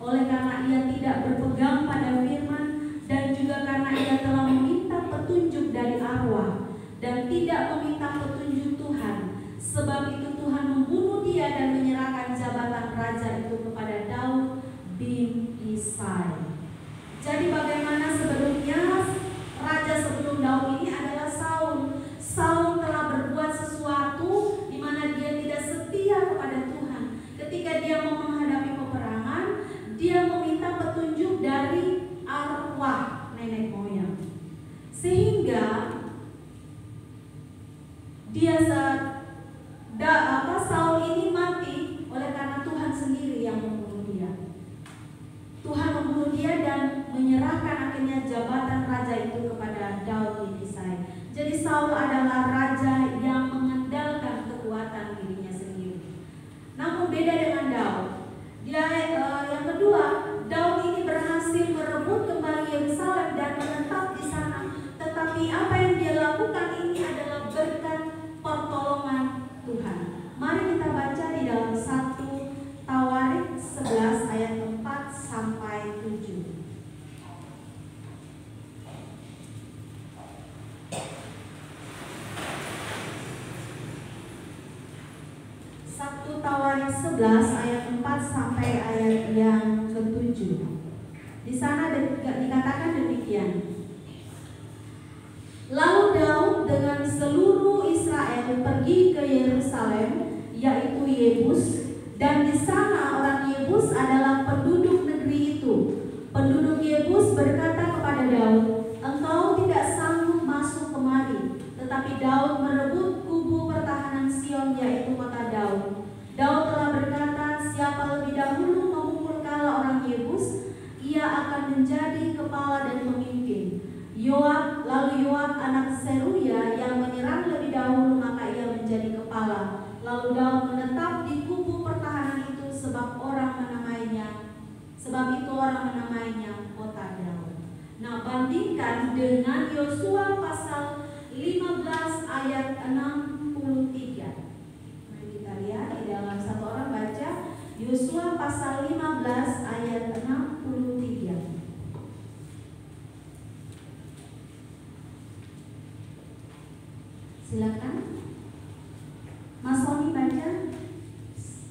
Oleh karena ia tidak berpegang pada firman dan juga karena ia telah meminta petunjuk dari arwah dan tidak meminta petunjuk Tuhan. Sebab itu Tuhan membunuh dia dan menyerahkan jabatan raja itu kepada Daud bin Isai. Jadi bagaimana sebelumnya raja sebelum Daud ini adalah Saul. Saul telah berbuat sesuatu di mana dia tidak setia kepada Tuhan. Ketika dia mau menghadapi peperangan, dia meminta petunjuk dari arwah nenek moyang. Sehingga dia Saul ini mati oleh karena Tuhan sendiri yang membunuh dia. Tuhan membunuh dia dan menyerahkan akhirnya jabatan raja itu kepada Daud bin Isai. Jadi Saul adalah raja yang mengandalkan kekuatan dirinya sendiri. Namun beda dengan Daud. Yang kedua, Daud ini berhasil merebut kembali Yerusalem dan menetap di sana. Tetapi apa yang dia lakukan ini adalah berkat pertolongan Tuhan. Mari kita baca di dalam 1 Tawarik 11 ayat 4 sampai 7. 1 Tawarik 11 ayat 4 sampai ayat yang ke-7. Di sana dikatakan demikian. Lalu Daud dengan seluruh Israel pergi ke Yerusalem, yaitu Yebus, dan di sana orang Yebus adalah penduduk negeri itu. Penduduk Yebus berkata kepada Daud, "Engkau tidak sanggup masuk kemari." Tetapi Daud merebut kubu Seruya yang menyerang lebih dahulu, maka ia menjadi kepala. Lalu Daud menetap di kubu pertahanan itu, sebab itu orang menamainya kota Daud. Nah, bandingkan dengan Yosua pasal 15 ayat 63. Mari kita lihat di dalam satu orang baca Yosua pasal 15 ayat 63. Silakan Mas Sony baca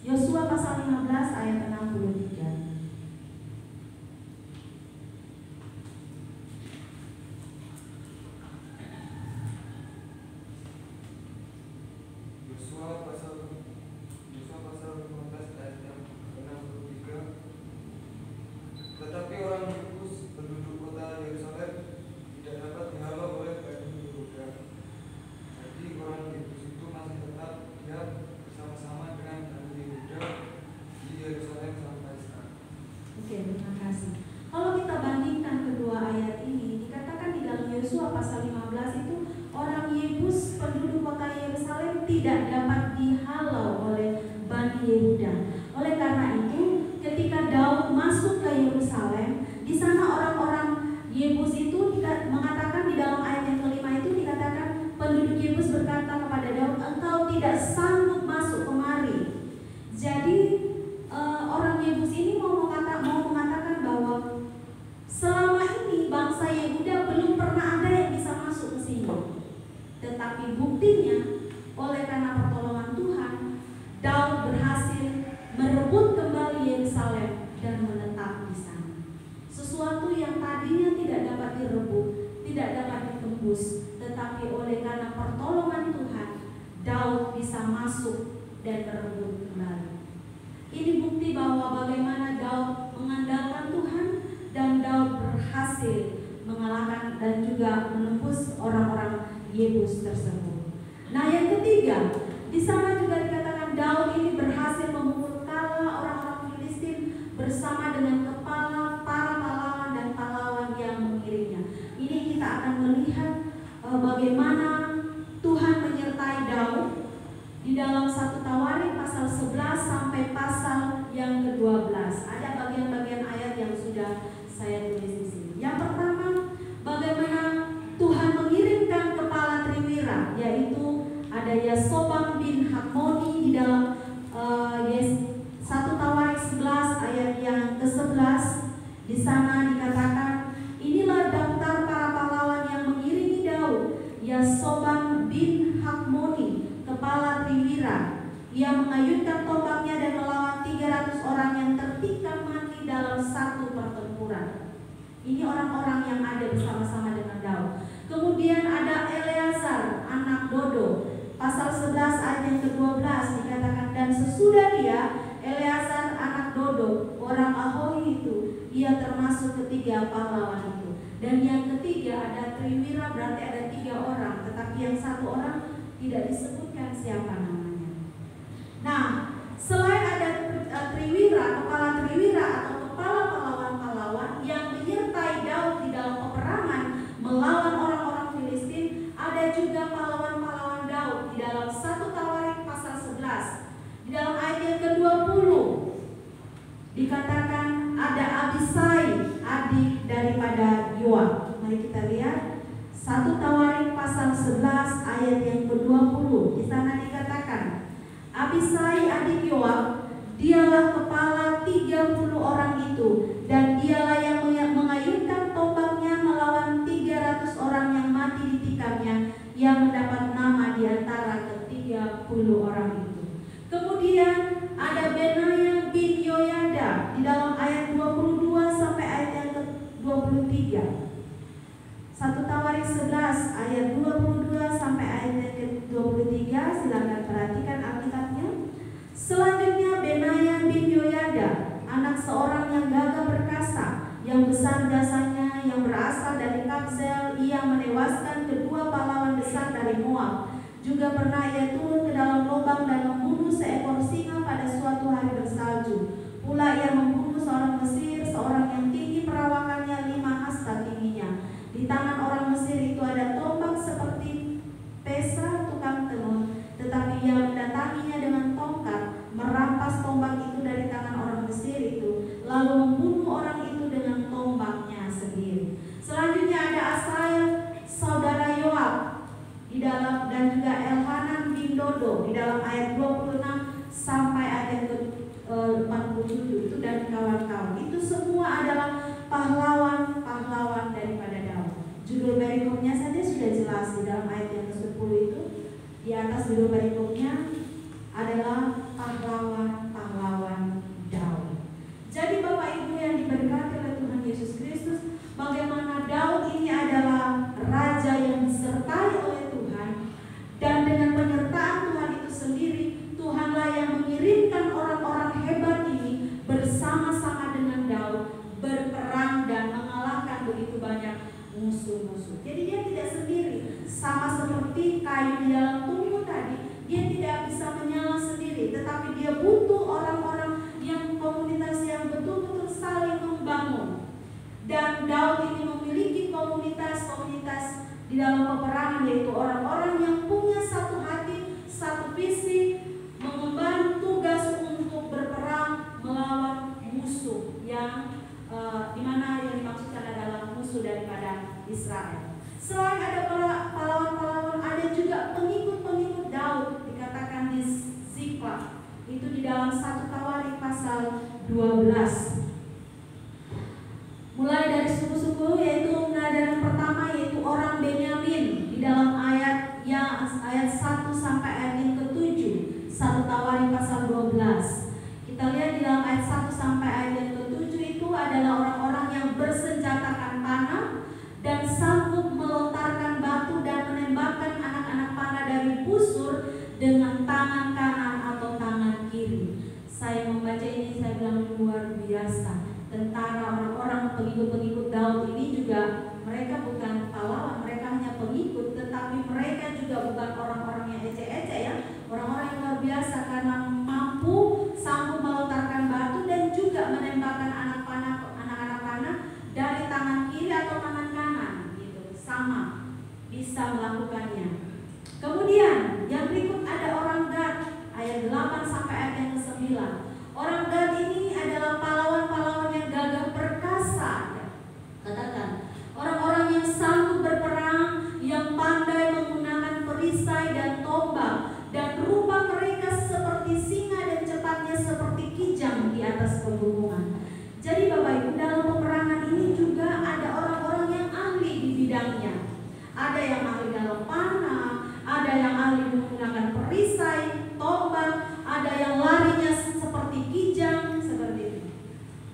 Yosua pasal 15 ayat 63. Yosua pasal 15 ayat 63. Tetapi orang Yebus penduduk kota Yerusalem tidak dapat dihalau oleh Bani Yehuda. Jadi orang Yebus itu masih tetap diam bersama-sama dengan Bani Yehuda di Yerusalem sampai sekarang. Oke, terima kasih. Kalau kita bandingkan kedua ayat ini, dikatakan di dalam Yosua pasal 15 itu orang Yebus penduduk kota Yerusalem tidak dapat dihalau oleh Bani Yehuda. Oleh karena itu, ketika Daud masuk ke Yerusalem, di sana orang-orang Yebus itu mengatakan di dalam ayat yang kelima itu dikatakan penduduk Yebus berkata kepada Daud, engkau tidak sanggup masuk kemari. Jadi orang Yebus ini mau mengatakan bahwa selama ini bangsa Yehuda belum pernah ada yang bisa masuk ke sini. Tetapi buktinya, oleh karena pertolongan Tuhan, Daud berhasil merebut kembali Yerusalem dan menetap di sana. Sesuatu yang tadinya tidak dapat direbut, tidak dapat ditembus, tetapi oleh karena pertolongan Tuhan, Daud bisa masuk dan merebut kembali. Ini bukti bahwa bagaimana Daud mengandalkan Tuhan dan Daud berhasil mengalahkan dan juga menembus orang-orang Yebus tersebut. Nah, yang ketiga, di sana juga dikatakan Daud ini berhasil memukul kala orang-orang Filistin bersama dengan kepala para pahlawan dan pahlawan yang mengiringnya. Ini kita akan melihat bagaimana Tuhan menyertai Daud di dalam 1 Tawarik pasal 11 sampai pasal yang ke-12. Ada bagian-bagian ayat yang sudah saya tulis di sini. Yang pertama, bagaimana Tuhan mengirimkan kepala triwira, yaitu ada Yasobam bin Hakmoni di dalam 1 Tawarik 11 ayat yang ke-11. Di sana dikatakan, inilah daftar para pahlawan yang mengiringi Daud. Yasobam bin Hakmoni, kepala triwira. Ia mengayunkan tombaknya dan melawan 300 orang yang tertikam mati dalam satu pertempuran. Ini orang-orang yang ada bersama-sama dengan Daud. Kemudian ada Eleazar, anak Dodo. Pasal 11 ayat yang ke-12 dikatakan, dan sesudah dia, Eleazar anak Dodo, orang Ahohi itu, ia termasuk ketiga pahlawan itu. Dan yang ketiga ada triwira, berarti ada 3 orang, tetapi yang 1 orang tidak disebutkan siapa namanya. Nah, selain ada triwira, kepala triwira atau kepala pahlawan-pahlawan yang menyertai Daud di dalam peperangan melawan orang-orang Filistin, ada juga pahlawan-pahlawan Daud di dalam 1 Tawarik pasal 11. Di dalam ayat yang ke-20 dikatakan ada Abisai, adik daripada Yoab. Mari kita lihat 1 Tawarik pasal 11 ayat yang ke-20. Di sana dikatakan, Abisai adik Yoab, dialah kepala 30 orang itu, dan dialah yang mengayunkan tombaknya melawan 300 orang yang mati ditikamnya, yang mendapat nama di antara ke-30 orang itu. Kemudian ada Benaya bin Yoyada di dalam ayat 22 sampai ayat yang ke-23. 1 Tawarik 11 ayat 22 sampai ayat yang ke-23. Silakan perhatikan Alkitabnya. Selanjutnya Benaya bin Yoyada, anak seorang yang gagah perkasa, yang besar jasanya, yang berasal dari Kabzel, ia menewaskan kedua pahlawan besar dari Moab. Juga pernah ia turun ke dalam lubang dan membunuh seekor singa pada suatu hari bersalju. Pula ia membunuh seorang Mesir, seorang yang tinggi perawakannya 5 hasta tingginya. Di tangan orang Mesir itu ada tombak seperti dalam, dan juga Elhanan bin Dodo di dalam ayat 26 sampai ayat 47 itu, dan kawan-kawan. Itu semua adalah pahlawan-pahlawan daripada Daud. Judul perikopnya saja sudah jelas di dalam ayat yang ke-10 itu. Di atas judul perikopnya adalah pahlawan-pahlawan Daud. Jadi Bapak Ibu yang diberkati oleh Tuhan Yesus Kristus, bagaimana Daud ini adalah raja yang disertai oleh Tuhan, dan dengan penyertaan Tuhan itu sendiri, Tuhanlah yang mengirimkan orang-orang hebat ini bersama-sama dengan Daud berperang dan mengalahkan begitu banyak musuh-musuh. Jadi dia tidak sendiri, sama seperti kayu di dalam tungku tadi, dia tidak bisa menyala sendiri, tetapi dia butuh orang-orang yang komunitas yang betul-betul saling membangun. Dan Daud ini memiliki komunitas-komunitas di dalam peperangan, yaitu orang-orang yang punya satu hati, satu visi, mengemban tugas untuk berperang melawan musuh yang dimana yang dimaksudkan adalah musuh daripada Israel. Selain ada pahlawan-pahlawan, ada juga pengikut-pengikut Daud, dikatakan di Ziklag. Itu di dalam 1 Tawarik pasal 12. Mulai dari suku-suku, yaitu yang pertama yaitu orang Benyamin di dalam ayat 1 sampai ayat yang ke-7, 1 Tawarik pasal 12. Kita lihat di dalam ayat 1 sampai ayat yang ke-7 itu adalah orang-orang yang bersenjatakan panah dan sanggup melontarkan batu dan menembakkan anak-anak panah dari busur dengan tangan kanan atau tangan kiri. Saya membaca ini, saya bilang luar biasa. Tentara, orang-orang pengikut-pengikut Daud ini juga, mereka bukan pahlawan, mereka hanya pengikut, tetapi mereka juga bukan orang-orang yang ecek-ecek ya, orang-orang yang luar biasa karena mampu sanggup melontarkan batu dan juga menembakkan anak-anak panah dari tangan kiri atau tangan kanan, gitu, sama bisa melakukannya. Kemudian yang berikut ada orang Gad, ayat 8 sampai ayat yang ke-9. Orang Gad ini adalah pahlawan-pahlawan yang gagah perkasa. Katakan, orang-orang yang sanggup berperang, yang pandai menggunakan perisai dan tombak, dan rupa mereka seperti singa dan cepatnya seperti kijang di atas pegunungan. Jadi Bapak Ibu, dalam peperangan ini juga ada orang-orang yang ahli di bidangnya. Ada yang ahli dalam panah, ada yang ahli menggunakan perisai, tombak, ada yang larinya seperti kijang, seperti itu.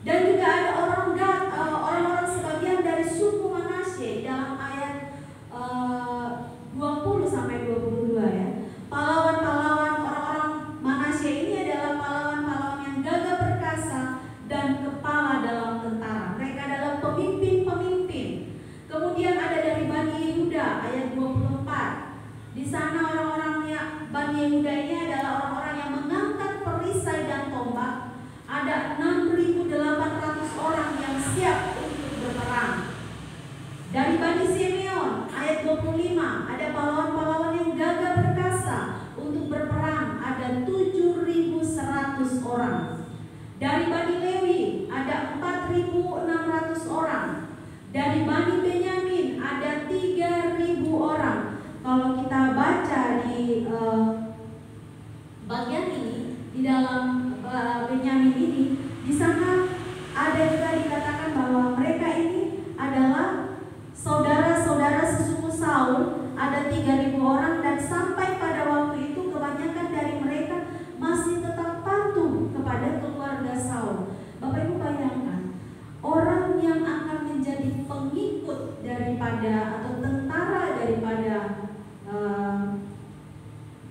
Dan juga ada orang-orang sebagian dari suku Manasye dalam ayat 20 sampai 22 ya. Pahlawan-pahlawan orang-orang Manasye ini adalah pahlawan-pahlawan yang gagah perkasa dan kepala dalam tentara. Mereka adalah pemimpin-pemimpin. Kemudian ada dari Bani Yehuda ayat 24. Di sana orang-orangnya Bani Yehuda ini adalah orang-orang yang mengangkat perisai dan tombak. Ada 6.800 orang yang siap untuk berperang. Dari Bani Simeon ayat 25 ada pahlawan-pahlawan yang gagah perkasa untuk berperang, ada 7.100 orang. Dari Bani Lewi ada 4.600 orang. Dari Bani Benyamin ada 3.000 orang. Kalau kita baca di bagian ini, di dalam Benyamin ini, di sana ada juga dikatakan bahwa mereka ini adalah saudara-saudara sesuku Saul, ada 3.000 orang, dan sampai pada waktu itu kebanyakan dari mereka masih tetap patuh kepada keluarga Saul. Bapak Ibu bayangkan, orang yang akan menjadi pengikut daripada atau tentara daripada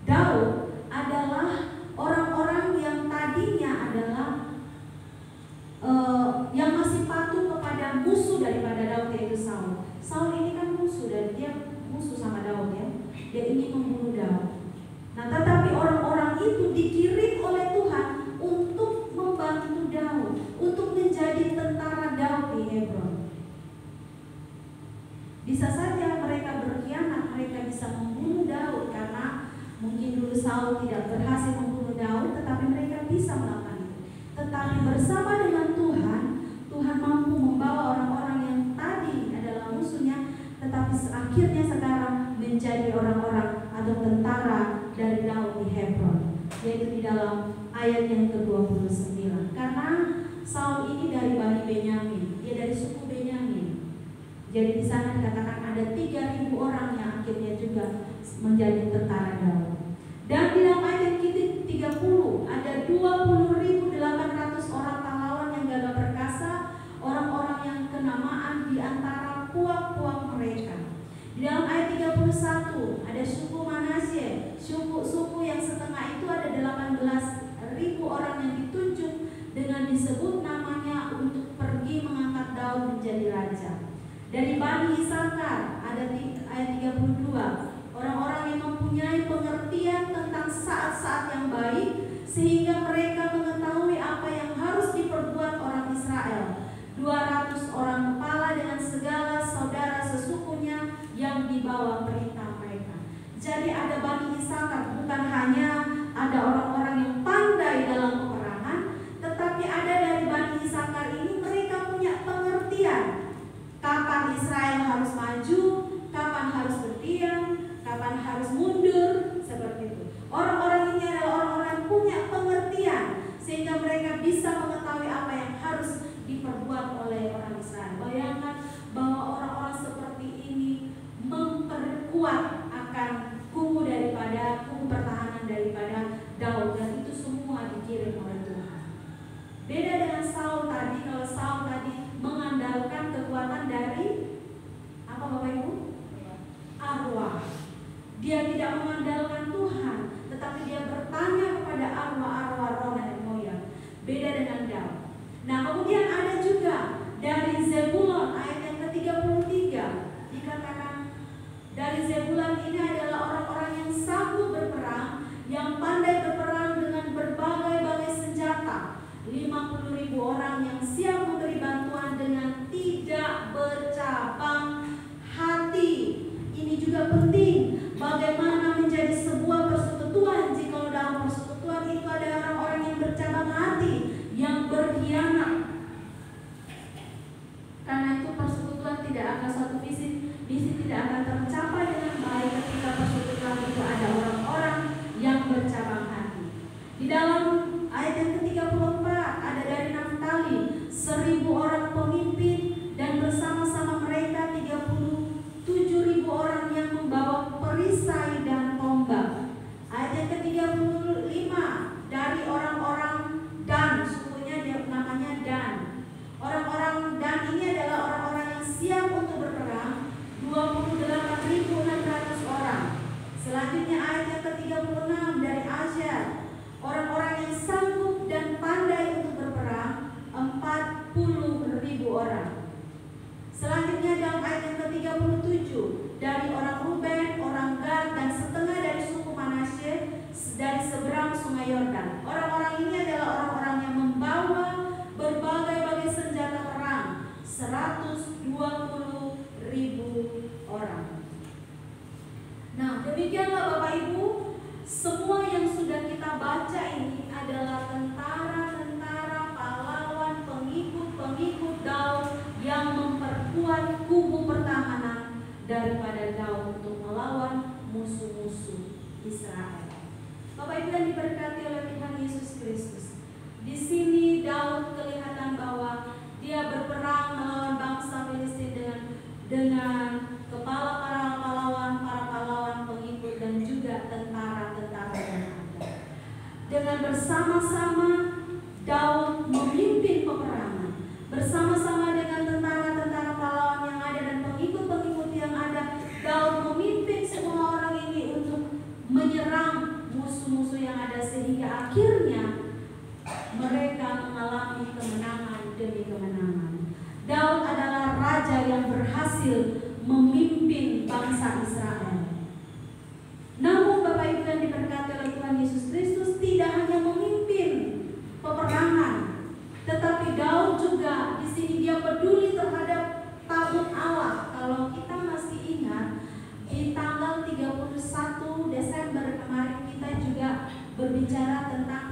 Daud adalah orang-orang yang tadinya adalah yang masih patuh kepada musuh daripada Daud, yaitu Saul. Saul ini kan musuh, dan dia musuh sama Daud ya. Dia ingin membunuh Daud. Nah, tetapi orang-orang itu dikirim oleh Tuhan untuk membantu Daud, untuk menjadi tentara Daud di Hebron. Bisa saja mereka berkhianat, mereka bisa membunuh Daud karena mungkin dulu Saul tidak berhasil membunuh Daud, tetapi mereka bisa melakukan itu. Tetapi bersama dengan Tuhan, Tuhan mampu membawa orang-orang yang tadi adalah musuhnya, tetapi akhirnya sekarang menjadi orang-orang atau tentara dari Daud di Hebron, yaitu di dalam ayat yang ke-29. Karena Saul ini dari Bani Benyamin, dia dari suku Benyamin. Jadi di sana dikatakan ada 3.000 orang yang akhirnya juga menjadi tentara Daud. Dan di dalam ayat yang ke-30 ada 20.800 orang pahlawan yang gagah perkasa, orang-orang yang kenamaan di antara puak-puak mereka. Di dalam ayat 31 ada suku Manasye, suku yang setengah itu ada 18.000 orang yang ditunjuk dengan disebut namanya untuk pergi mengangkat Daud menjadi raja. Dari Bani Isakar ada di ayat 32, orang-orang yang mempunyai pengertian tentang saat-saat yang baik sehingga mereka mengetahui apa yang harus diperbuat orang Israel. 200 orang kepala dengan segala saudara sesukunya yang dibawa perintah mereka. Jadi ada Bani Isakar, bukan hanya ada orang-orang yang pandai dalam peperangan, tetapi ada dari Bani Isakar ini mereka punya pengertian kapan Israel harus maju, kapan harus berdiam, kapan harus mundur, seperti itu. Orang-orang ini adalah orang-orang yang punya pengertian sehingga mereka bisa mengetahui apa yang harus diperbuat oleh orang Israel. Bayangkan bahwa orang-orang seperti ini memperkuat akan kubu pertahanan daripada Daud, dan itu semua dikirim oleh Tuhan. Beda dengan Saul tadi. Kalau Saul tadi mengandalkan kekuatan dari apa Bapak Ibu? Arwah. Dia tidak mengandalkan Tuhan, tetapi dia bertanya kepada arwah-arwah roh nenek moyang. Beda dengan Daud. Nah, kemudian ada juga dari Zebulon ayat yang ke-33 dikatakan dari Zebulon ini adalah orang-orang yang sanggup berperang, yang pandai berperang dengan berbagai-bagai senjata. 50.000 orang yang siap memberi bantuan dengan tidak bercabang hati. Ini juga penting. Bagaimana menjadi sebuah persekutuan jika dalam persekutuan itu ada orang-orang yang bercabang hati, yang berkhianat. Karena itu persekutuan tidak akan suatu visi tidak akan tercapai dengan baik ketika persekutuan itu ada orang-orang yang bercabang hati. Di dalam ayat yang ke-34 ada dari Naftali 1.000 orang pemimpin dan bersama-sama mereka 37.000 orang yang membawa perisai dan tombak. Ayat yang ke-35 dari orang-orang Dan, sukunya dia namanya Dan. Orang-orang Dan ini adalah orang-orang yang siap untuk berperang, 28.600 orang. Selanjutnya ayat yang ke-36 dari Asher, orang-orang yang sanggup dan pandai untuk berperang, 40.000 orang. Selanjutnya dalam ayat yang ke-37 dari orang Ruben, orang Gad, dan setengah dari suku Manasye dari seberang sungai Yordan. Orang-orang ini adalah orang-orang yang membawa berbagai-bagai senjata perang, 120.000 orang. Nah, demikianlah Bapak Ibu, semua yang sudah kita baca ini adalah tentara-tentara, pahlawan, pengikut-pengikut Daud yang memperkuat kubu pertahanan daripada Daud untuk melawan musuh-musuh Israel. Bapak Ibu yang diberkati oleh Tuhan Yesus Kristus, di sini Daud kelihatan bahwa dia berperang melawan bangsa Filistin dengan kepala para pahlawan pengikut dan juga tentara-tentara yang ada. Dengan bersama-sama Daud memimpin peperangan, bersama-sama dengan tentara-tentara pahlawan yang ada dan pengikut-pengikut yang ada, Daud memimpin semua orang ini untuk menyerang musuh-musuh yang ada sehingga akhirnya mereka mengalami kemenangan demi kemenangan. Daud adalah raja yang berhasil memimpin bangsa Israel. Namun Bapak Ibu yang diberkati oleh Tuhan Yesus Kristus, tidak hanya memimpin peperangan, tetapi Daud juga di sini dia peduli terhadap tabut Allah. Kalau kita masih ingat, di tanggal 31 Desember kemarin kita juga berbicara tentang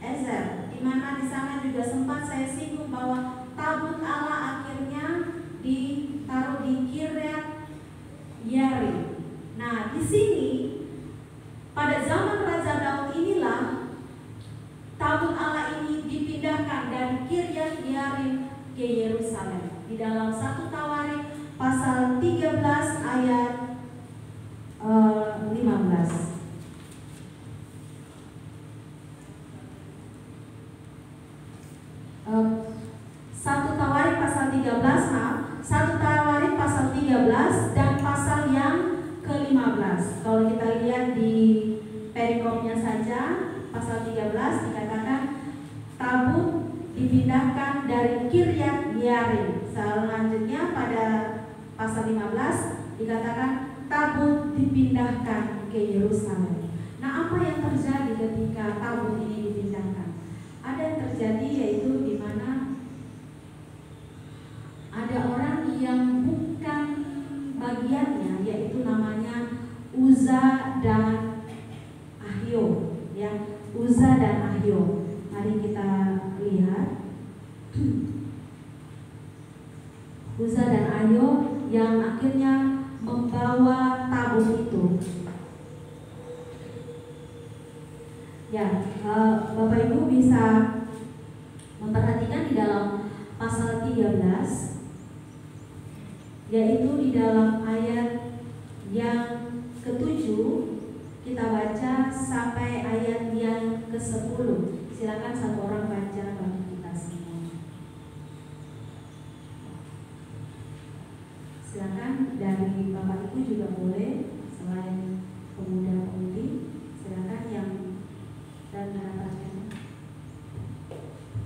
Ebenezer, di mana di sana juga sempat saya singgung bahwa tabut Allah akhirnya ditaruh di Kiryat Yearim. Nah, di di dalam 1 Tawarik pasal 13 ayat 15. 1 Tawarik pasal 13, 1 Tawarik pasal 13 dan pasal yang ke-15. Kalau kita lihat di perikopnya saja, pasal 13 dikatakan tabut dipindahkan dari Kiryat Yearim. Selanjutnya pada pasal 15 dikatakan tabut dipindahkan ke Yerusalem. Nah, apa yang terjadi ketika tabut ini dipindahkan? Ada yang terjadi, yaitu di mana ada orang yang bukan bagiannya, yaitu namanya Uza dan Ahio, ya, Uza dan Ahio. Mari kita lihat Uza dan Ahio yang akhirnya membawa tabut itu. Ya, Bapak Ibu bisa memperhatikan di dalam pasal 13, yaitu di dalam ayat yang ke-7, kita baca sampai ayat yang ke-10. Silakan satu orang baca bagi kita semua. Silakan dari Bapak Ibu juga boleh, selain pemuda-pemudi. Silakan yang dan bacaannya.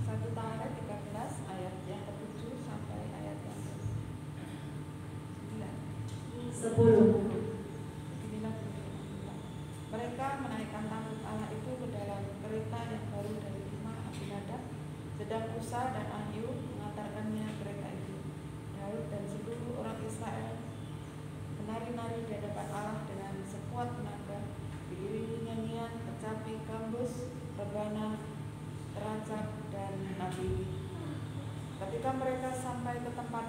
1 Tawarik 13 ayat yang ke-7 sampai ayat yang ke-9. 10. Mereka menaikkan tabut Allah itu ke dalam kereta yang baru dari rumah Abinadab, sedang Uza dan Ahio mengantarkannya kereta itu. Daud dan seluruh orang Israel menari-nari di hadapan Allah dengan sekuat tenaga, diiringi nyanyian, kecapi, gambus, rebana, terancam, dan nabi. Ketika mereka sampai ke tempat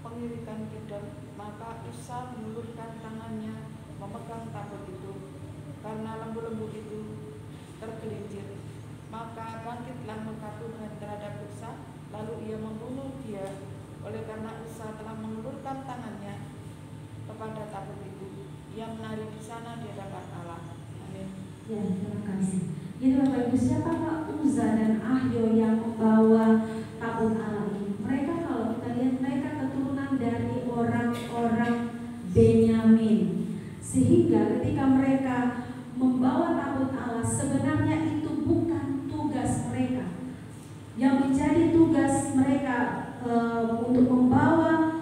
pengirikan Kidon, maka Uza mengulurkan tangannya memegang tabut itu. Karena lembu-lembu itu tergelincir, maka bangkitlah murka Tuhan terhadap Uza, lalu ia membunuh dia. Oleh karena Uza telah mengulurkan tangannya kepada tabut itu, ia menari di sana di hadapan Allah. Amin. Ya, terima kasih. Jadi Bapak Ibu, siapakah Uza dan Ahio yang membawa tabut Allah ini? Mereka, kalau kita lihat, mereka keturunan dari orang-orang Benyamin. Sehingga ketika mereka membawa tabut Allah, sebenarnya itu bukan tugas mereka. Yang menjadi tugas mereka untuk membawa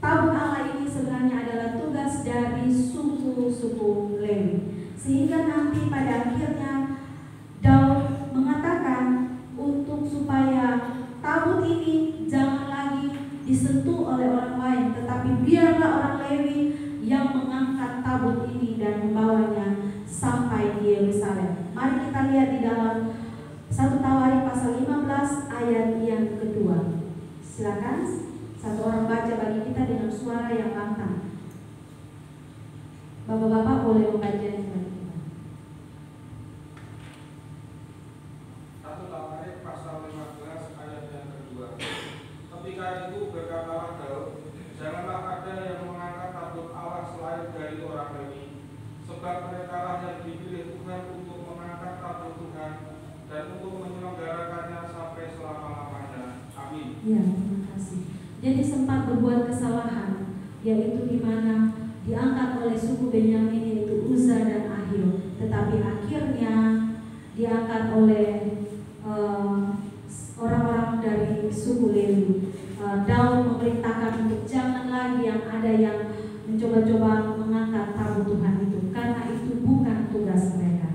tabut Allah ini sebenarnya adalah tugas dari suku-suku Lewi. Sehingga nanti pada akhirnya Daud mengatakan untuk supaya tabut ini jangan lagi disentuh oleh orang lain, tetapi biarlah orang Lewi yang mengangkat tabut ini dan membawanya sampai di Yerusalem. Mari kita lihat di dalam 1 Tawarik pasal 15 ayat yang kedua. Silakan satu orang baca bagi kita dengan suara yang lantang. Bapak-bapak boleh membacanya bagi kita. 1 Tawarik pasal 15 ayat yang kedua. Ketika itu berkatalah Daud, janganlah ada yang mengangkat tabut Allah selain dari orang Lewi, sebab mereka lah yang dipilih Tuhan untuk mengangkat tabut Tuhan dan untuk menyelenggarakannya sampai selama-lamanya. Amin. Ya, terima kasih. Jadi sempat berbuat kesalahan, yaitu di mana diangkat oleh suku Benyamin, yaitu Uza dan Ahio, tetapi akhirnya diangkat oleh orang-orang dari suku Lewi. Daud memerintahkan untuk jangan lagi yang ada yang mencoba-coba mengangkat tabut Tuhan itu, karena itu bukan tugas mereka.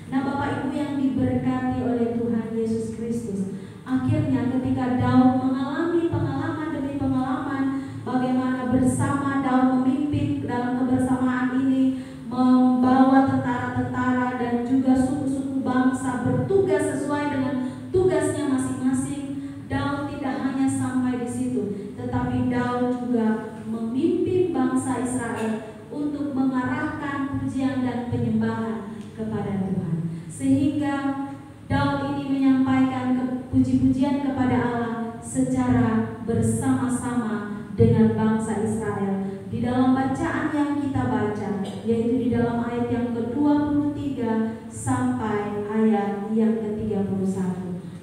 Nah, Bapak Ibu yang diberkati oleh Tuhan Yesus Kristus, akhirnya ketika Daud mengalami pengalaman demi pengalaman, bagaimana bersama Daud memimpin dalam kebersamaan ini, membawa tentara-tentara dan juga suku-suku bangsa bertugas sesuai dengan tugasnya masing-masing. Daud tidak hanya sampai di situ, tetapi Daud juga memimpin bangsa Israel untuk mengarahkan pujian dan penyembahan kepada Tuhan. Sehingga Daud ini menyampaikan puji-pujian kepada Allah secara bersama-sama dengan bangsa Israel. Di dalam bacaan yang kita baca, yaitu di dalam ayat yang ke-23 sampai ayat yang ke-31.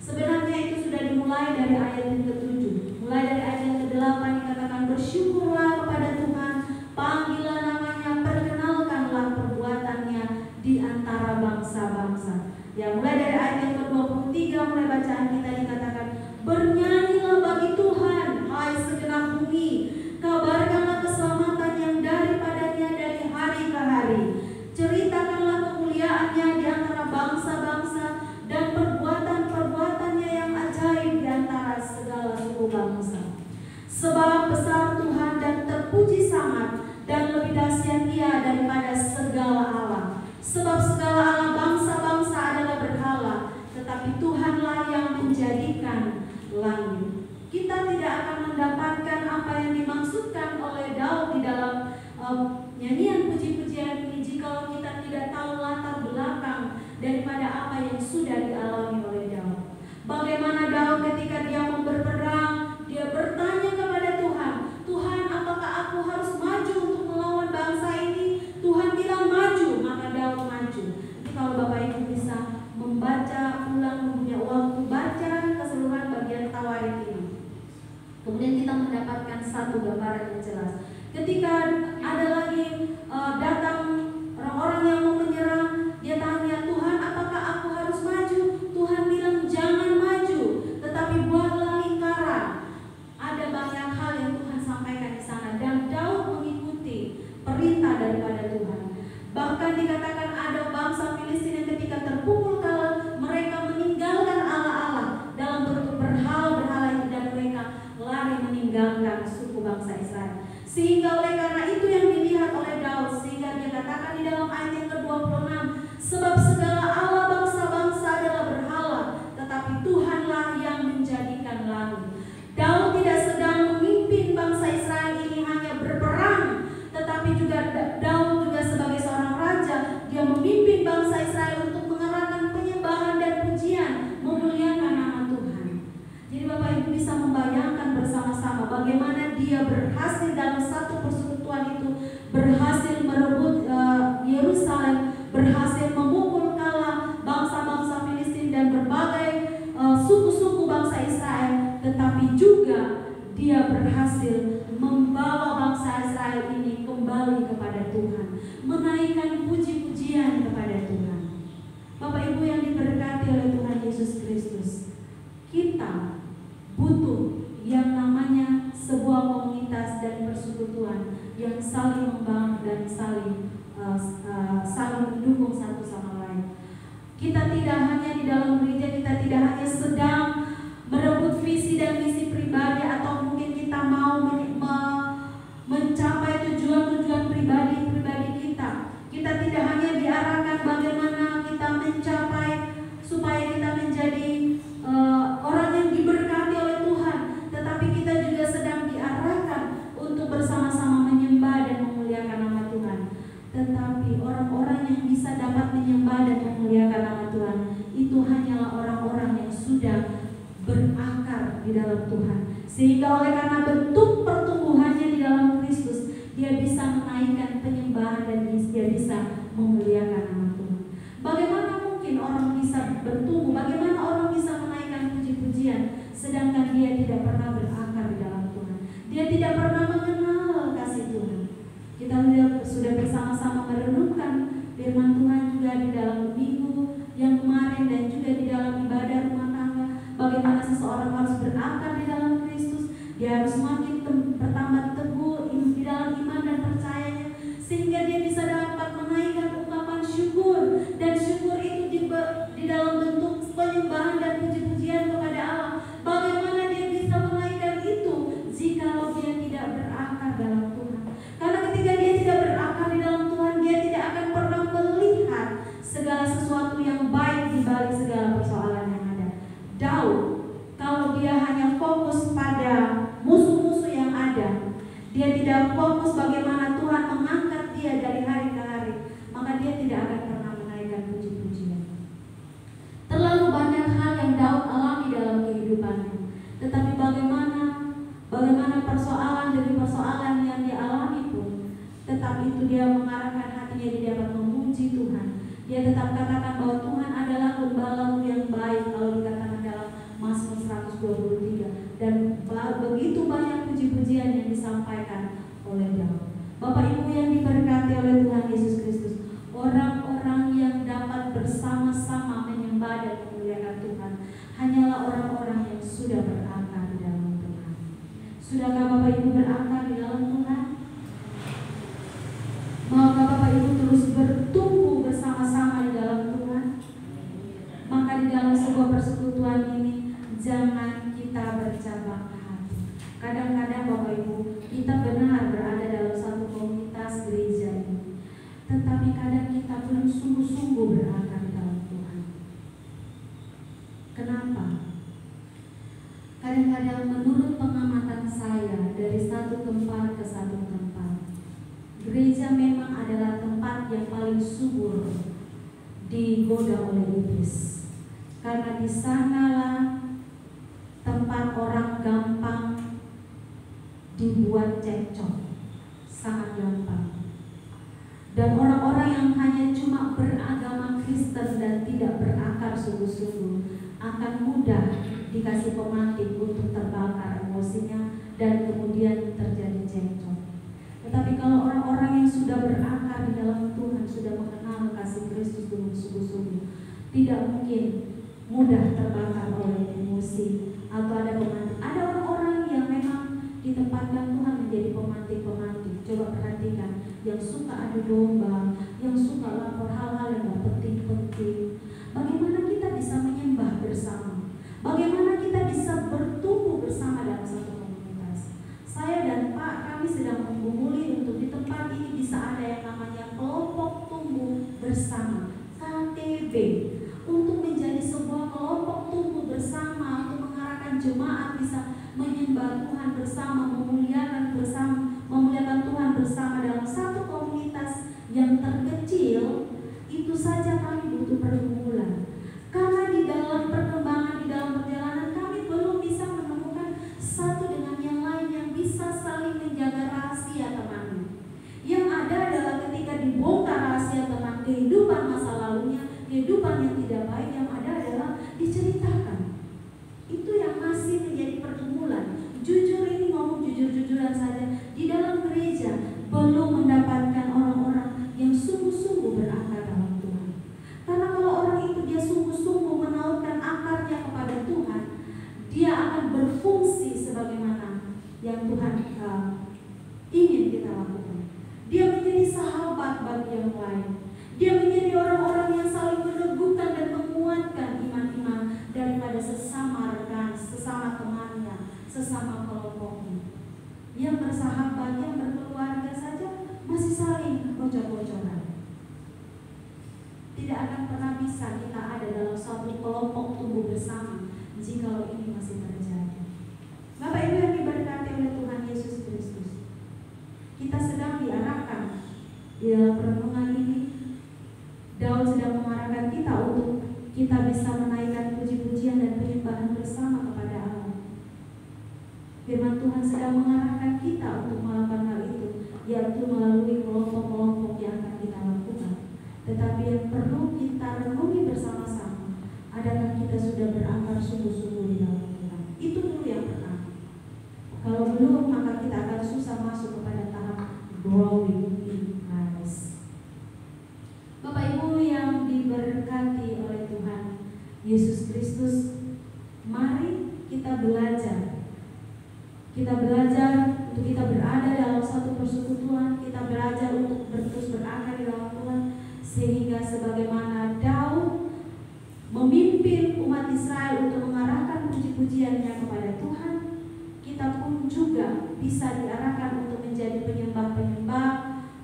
Sebenarnya itu sudah dimulai dari ayat yang ke-7. Mulai dari ayat yang ke-8 dikatakan, bersyukurlah kepada Tuhan, panggilah namanya, perkenalkanlah perbuatannya di antara bangsa-bangsa. Ya, mulai dari ayat yang ke-23 mulai bacaan kita dikatakan, bernyanyilah bagi Tuhan, hai segenap bumi, kabarkanlah keselamatan yang daripadanya dari hari ke hari. Ceritakanlah kemuliaannya di antara bangsa-bangsa dan perbuatan-perbuatannya yang ajaib di antara segala suku bangsa. Sebab besar Tuhan dan terpuji sangat, dan lebih dahsyat Ia daripada segala Allah. Sebab segala Allah bangsa-bangsa adalah berhala, tetapi Tuhanlah yang menjadikan langit. Kita tidak akan mendapatkan apa yang dimaksudkan oleh Daud di dalam nyanyian puji-pujian ini jika kita tidak tahu latar belakang daripada apa yang sudah dialami oleh Daud. Bagaimana Daud ketika dia mau berperang, dia bertanya kepada Tuhan, Tuhan, apakah aku harus maju untuk melawan bangsa ini? Tuhan bilang maju, maka Daud maju. Jadi kalau Bapak Ibu bisa membaca ulang, mempunyai waktu baca keseluruhan bagian Tawarik ini, kemudian kita mendapatkan satu gambaran yang jelas. Ketika ada lagi datang orang-orang yang mau menyerang, dia tanya, Tuhan, apakah aku harus maju? Tuhan bilang jangan maju, tetapi buatlah lingkaran. Ada banyak hal yang Tuhan sampaikan di sana, dan Daud mengikuti perintah daripada Tuhan. Bahkan dikatakan ada bangsa Filistin yang ketika terpukul kalah, mereka meninggalkan Allah-Allah dalam bentuk berhala-berhala itu, dan mereka lari meninggalkan suku bangsa Israel. Sehingga oleh karena itu yang dilihat oleh Daud, sehingga dia katakan di dalam ayat yang ke-26, sebab segala Allah bangsa-bangsa adalah berhala, tetapi Tuhanlah yang menjadikan langit. Daud tidak sedang memimpin bangsa Israel ini hanya berperang, tetapi juga Daud juga sebagai seorang raja, dia memimpin bangsa Israel untuk mengerahkan penyembahan dan pujian, memuliakan nama Tuhan. Jadi Bapak Ibu bisa membayangkan bersama-sama bagaimana dia berhasil dalam satu persekutuan itu, berhasil merebut Yerusalem, berhasil memukul kalah bangsa-bangsa Filistin dan berbagai suku-suku bangsa Israel, tetapi juga dia berhasil membawa bangsa Israel ini kembali kepada Tuhan, menaikkan puji-pujian kepada Tuhan. Bapak Ibu yang diberkati oleh Tuhan Yesus Kristus, kita butuh yang namanya sebuah komunitas dan persekutuan yang saling membangun dan saling mendukung satu sama lain. Kita tidak hanya di dalam gereja, kita tidak hanya sedang merebut visi dan misi pribadi, atau mungkin kita mau mencapai tujuan-tujuan pribadi kita. Kita tidak hanya diarahkan bagaimana kita mencapai supaya kita menjadi orang yang diberkati oleh Tuhan, tetapi kita juga sedang diarahkan untuk bersama-sama menyembah dan memuliakan nama Tuhan. Tetapi orang-orang yang bisa dapat menyembah dan memuliakan nama Tuhan itu hanyalah orang-orang yang sudah berakar di dalam Tuhan, sehingga oleh karena bentuk pertumbuhannya di dalam Kristus, dia bisa menaikkan penyembahan dan dia bisa memuliakan nama Tuhan. Bagaimana mungkin orang bisa bertumbuh, bagaimana orang bisa menaikkan puji-pujian sedangkan dia tidak pernah berakar di dalam Tuhan, dia tidak pernah mengenal kasih Tuhan. Kita sudah bersama-sama merenungkan firman Tuhan juga di dalam minggu yang kemarin dan juga di dalam ibadah rumah tangga, bagaimana seseorang harus berakar di dalam Kristus, dia harus semakin bertambah teguh di dalam iman dan percayanya, sehingga dia bisa dapat menaikkan ungkapan syukur, dan syukur itu di dalam bentuk penyembahan dan puji-pujian kepada Allah. Bagaimana dia bisa menaikkan itu jika dia tidak berakar dalam Tuhan? Karena ketika dia tidak berakar di dalam Tuhan, dia tidak akan pernah melihat segala sesuatu yang baik di balik segala persoalan yang ada. Daud, kalau dia hanya fokus pada musuh-musuh yang ada, dia tidak fokus bagaimana Tuhan mengangkat dia dari hari ke hari, maka dia tidak akan pernah menaikkan puji-pujian. Terlalu banyak hal yang Daud alami dalam kehidupannya, tetapi bagaimana dia mengarahkan hatinya, dia dapat memuji Tuhan. Dia tetap katakan bahwa Tuhan adalah gembalamu yang baik, kalau dikatakan dalam Mazmur 123. Dan begitu banyak puji-pujian yang disampaikan oleh Daud. Bapak Ibu yang diberkati oleh Tuhan Yesus Kristus, orang-orang yang dapat bersama-sama menyembah dan memuliakan Tuhan hanyalah orang-orang yang sudah berakar di dalam Tuhan. Sudahkah Bapak Ibu berakar di dalam Tuhan? Maukah Bapak Ibu terus bertumbuh bersama-sama di dalam Tuhan? Maka di dalam sebuah persekutuan ini jangan kita bercabang hati. Kadang-kadang Bapak Ibu, kita benar berada dalam satu komunitas gereja ini, tetapi kadang kita belum sungguh-sungguh berakar di dalam Tuhan. Kenapa? Kadang-kadang menurut pengamatan saya dari satu tempat ke satu tempat, gereja memang adalah tempat yang paling subur digoda oleh iblis. Karena di sanalah tempat orang gampang dibuat cekcok, sangat gampang. Dan orang-orang yang hanya cuma beragama Kristen dan tidak berakar sungguh-sungguh akan mudah dikasih pemantik untuk terbakar emosinya dan kemudian terjadi cekcok. Tetapi kalau orang-orang yang sudah berakar di dalam Tuhan, sudah mengenal kasih Kristus dengan sungguh-sungguh, tidak mungkin mudah terbakar oleh emosi atau ada pemantik. Ada orang-orang yang memang ditempatkan Tuhan menjadi pemantik-pemantik. Coba perhatikan, yang suka adu domba, yang suka lapor hal-hal yang gak penting-penting. Bagaimana kita bisa menyembah bersama? Bagaimana kita bisa bertumbuh bersama dalam satu komunitas? Saya dan Pak, kami sedang menggumuli untuk di tempat ini bisa ada yang namanya kelompok tumbuh bersama, KTB, untuk menjadi sebuah kelompok tumbuh bersama, untuk mengarahkan jemaat bisa menyembah Tuhan bersama, memuliakan Tuhan bersama dalam satu komunitas yang terkecil. Itu saja kami butuh pergumulan. Karena di dalam perkembangan, di dalam perjalanan kami belum bisa menemukan satu dengan yang lain yang bisa saling menjaga rahasia temannya. Yang ada adalah ketika dibongkar rahasia teman, kehidupan masa lalunya, kehidupan yang tidak baik, yang ada adalah diceritakan. Itu yang masih menjadi pergumulan. Jujur, ini ngomong jujur-jujuran saja, di dalam gereja belum mendapatkan orang-orang yang sungguh-sungguh berakar dalam Tuhan. Karena kalau orang itu dia sungguh-sungguh menautkan akarnya kepada Tuhan, dia akan berfungsi sebagaimana yang Tuhan ingin kita lakukan. Dia menjadi sahabat bagi yang lain. Dia menjadi orang-orang yang saling meneguhkan dan menguatkan iman-iman daripada sesama rekan, sesama temannya, sesama kelompoknya. Yang bersahabat, yang berkeluarga saja masih saling bocor-bocoran. Tidak akan pernah bisa kita ada dalam suatu kelompok tumbuh bersama jika ini masih terjadi. Bapak Ibu yang diberkati oleh Tuhan Yesus Kristus, kita sedang diarahkan di dalam renungan ini. Daud sedang mengarahkan kita untuk kita bisa menaikkan puji-pujian dan penyembahan bersama kepada Allah. Firman Tuhan sedang mengarahkan kita untuk melakukan hal itu, yaitu melalui kelompok-kelompok yang akan kita lakukan. Tetapi yang perlu kita renungi bersama-sama, adakah kita sudah berakar sungguh-sungguh di dalam Tuhan? Itu dulu yang pertama. Kalau belum, maka kita akan susah masuk kepada tahap growing in Christ. Bapak Ibu yang diberkati oleh Tuhan Yesus Kristus, mari kita belajar. Kita belajar untuk kita berada dalam satu persekutuan, kita belajar untuk terus berakar di dalam Tuhan, sehingga sebagaimana Daud memimpin umat Israel untuk mengarahkan puji-pujiannya kepada Tuhan, kita pun juga bisa diarahkan untuk menjadi penyembah-penyembah,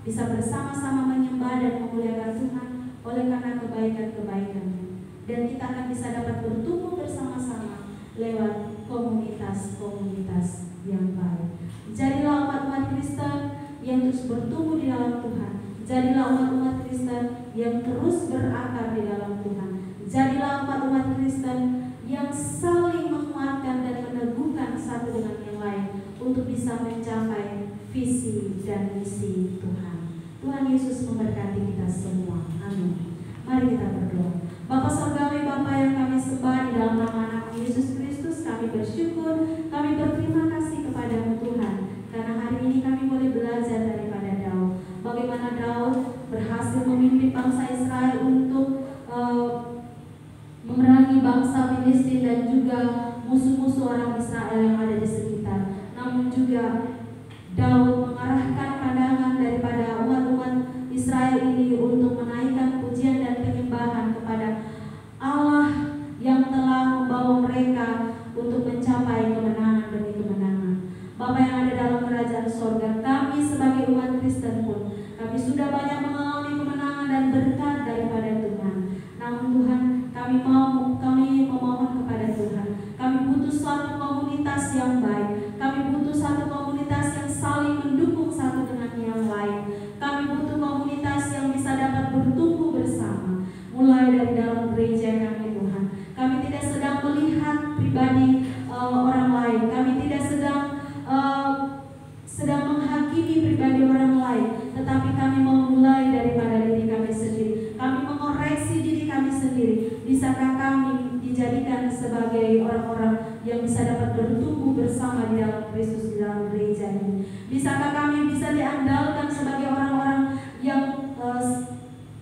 bisa bersama-sama menyembah dan memuliakan Tuhan oleh karena kebaikan-kebaikannya. Dan kita akan bisa dapat bertumbuh bersama-sama lewat komunitas-komunitas yang baik. Jadilah umat-umat Kristen yang terus bertumbuh di dalam Tuhan. Jadilah umat-umat Kristen yang terus berakar di dalam Tuhan. Jadilah umat-umat Kristen yang saling menguatkan dan meneguhkan satu dengan yang lain untuk bisa mencapai visi dan misi Tuhan. Tuhan Yesus memberkati kita semua. Amin. Mari kita berdoa. Bapa Surgawi, Bapa yang kami sembah, di dalam nama anak Yesus Kristus kami bersyukur, kami berterima kasih kepadamu Tuhan, karena hari ini kami boleh belajar daripada Daud, bagaimana Daud berhasil memimpin bangsa Israel untuk memerangi bangsa Filistin dan juga musuh-musuh orang Israel yang ada di sekitar. Namun juga Daud mengarahkan pandangan daripada umat-umat Israel ini untuk menaikkan pujian dan penyembahan kepada Allah yang telah membawa mereka untuk mencapai kemenangan demi kemenangan. Bapa yang ada dalam kerajaan sorga, kami sebagai umat Kristen pun, kami sudah banyak mengalami kemenangan dan berkat daripada Tuhan. Namun Tuhan, kami memohon kepada Tuhan, kami butuh suatu komunitas yang baik, kami butuh satu komunitas yang saling mendukung satu dengan yang lain. Kami butuh komunitas yang bisa dapat bertumbuh bersama, mulai dari dalam gereja kami Tuhan. Kami tidak sedang melihat pribadi orang lain, kami tidak sedang menghakimi pribadi orang lain, tetapi kami memulai daripada diri kami sendiri. Kami mengoreksi diri kami sendiri. Bisakah kami dijadikan sebagai orang-orang yang bisa dapat bertumbuh bersama di dalam Kristus, di dalam gereja ini? Bisakah kami bisa diandalkan sebagai orang-orang yang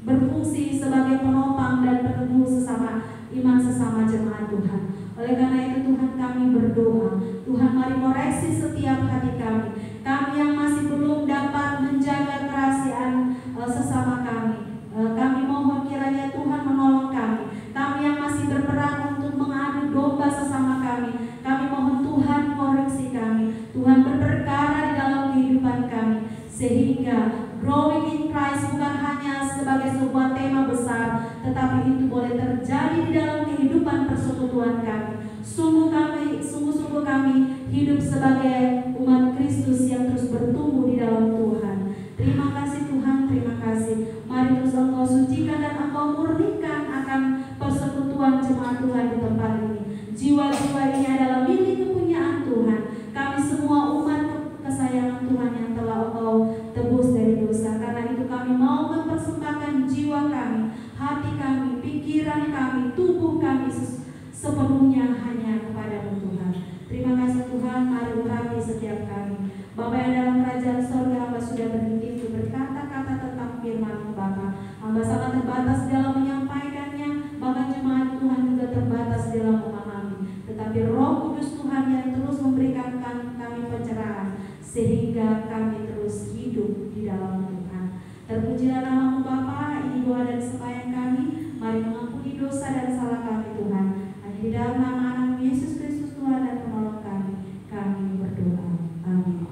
berfungsi sebagai penopang dan peneguh sesama iman, sesama jemaat Tuhan? Oleh karena itu Tuhan, kami berdoa, Tuhan mari koreksi setiap hati kami, kami yang masih belum dapat menjaga kerahasiaan sesama kami. Kami mohon kiranya Tuhan menolong kami. Kami yang masih berperan untuk mengadu domba sesama kami, kami mohon Tuhan koreksi kami. Tuhan berperkara di dalam kehidupan kami, sehingga growing in Christ bukan hanya sebagai sebuah tema besar, tetapi itu boleh terjadi di dalam kehidupan persekutuan kami. Sungguh-sungguh kami hidup sebagai umat Kristus yang terus bertumbuh di dalam Tuhan. Terima kasih Tuhan, terima kasih. Mari terus Engkau sucikan dan Engkau murnikan akan persekutuan jemaat Tuhan di tempat ini. Jiwa-jiwa ini adalah milik kepunyaan Tuhan. Kami semua umat kesayangan Tuhan yang telah Engkau tebus dari dosa. Karena itu kami mau mempersembahkan jiwa kami, hati kami, pikiran kami, tubuh kami sepenuhnya hanya kepadamu Tuhan. Terima kasih Tuhan, mari urapi setiap kami. Bapa yang dalam kerajaan sorga, hamba sudah berhenti untuk berkata-kata tentang firman Bapa. Hamba sangat terbatas dalam menyampaikannya, bahkan jemaat Tuhan juga terbatas dalam memahami. Tetapi Roh Kudus Tuhan yang terus memberikan kami pencerahan, sehingga kami terus hidup di dalam Tuhan. Terpujilah nama-Mu Bapa, ini doa dan sembahyang kami. Mari mengampuni dosa dan salah kami Tuhan. Hanya di dalam nama Anak Yesus Kristus Tuhan dan penolong kami berdoa. Amin.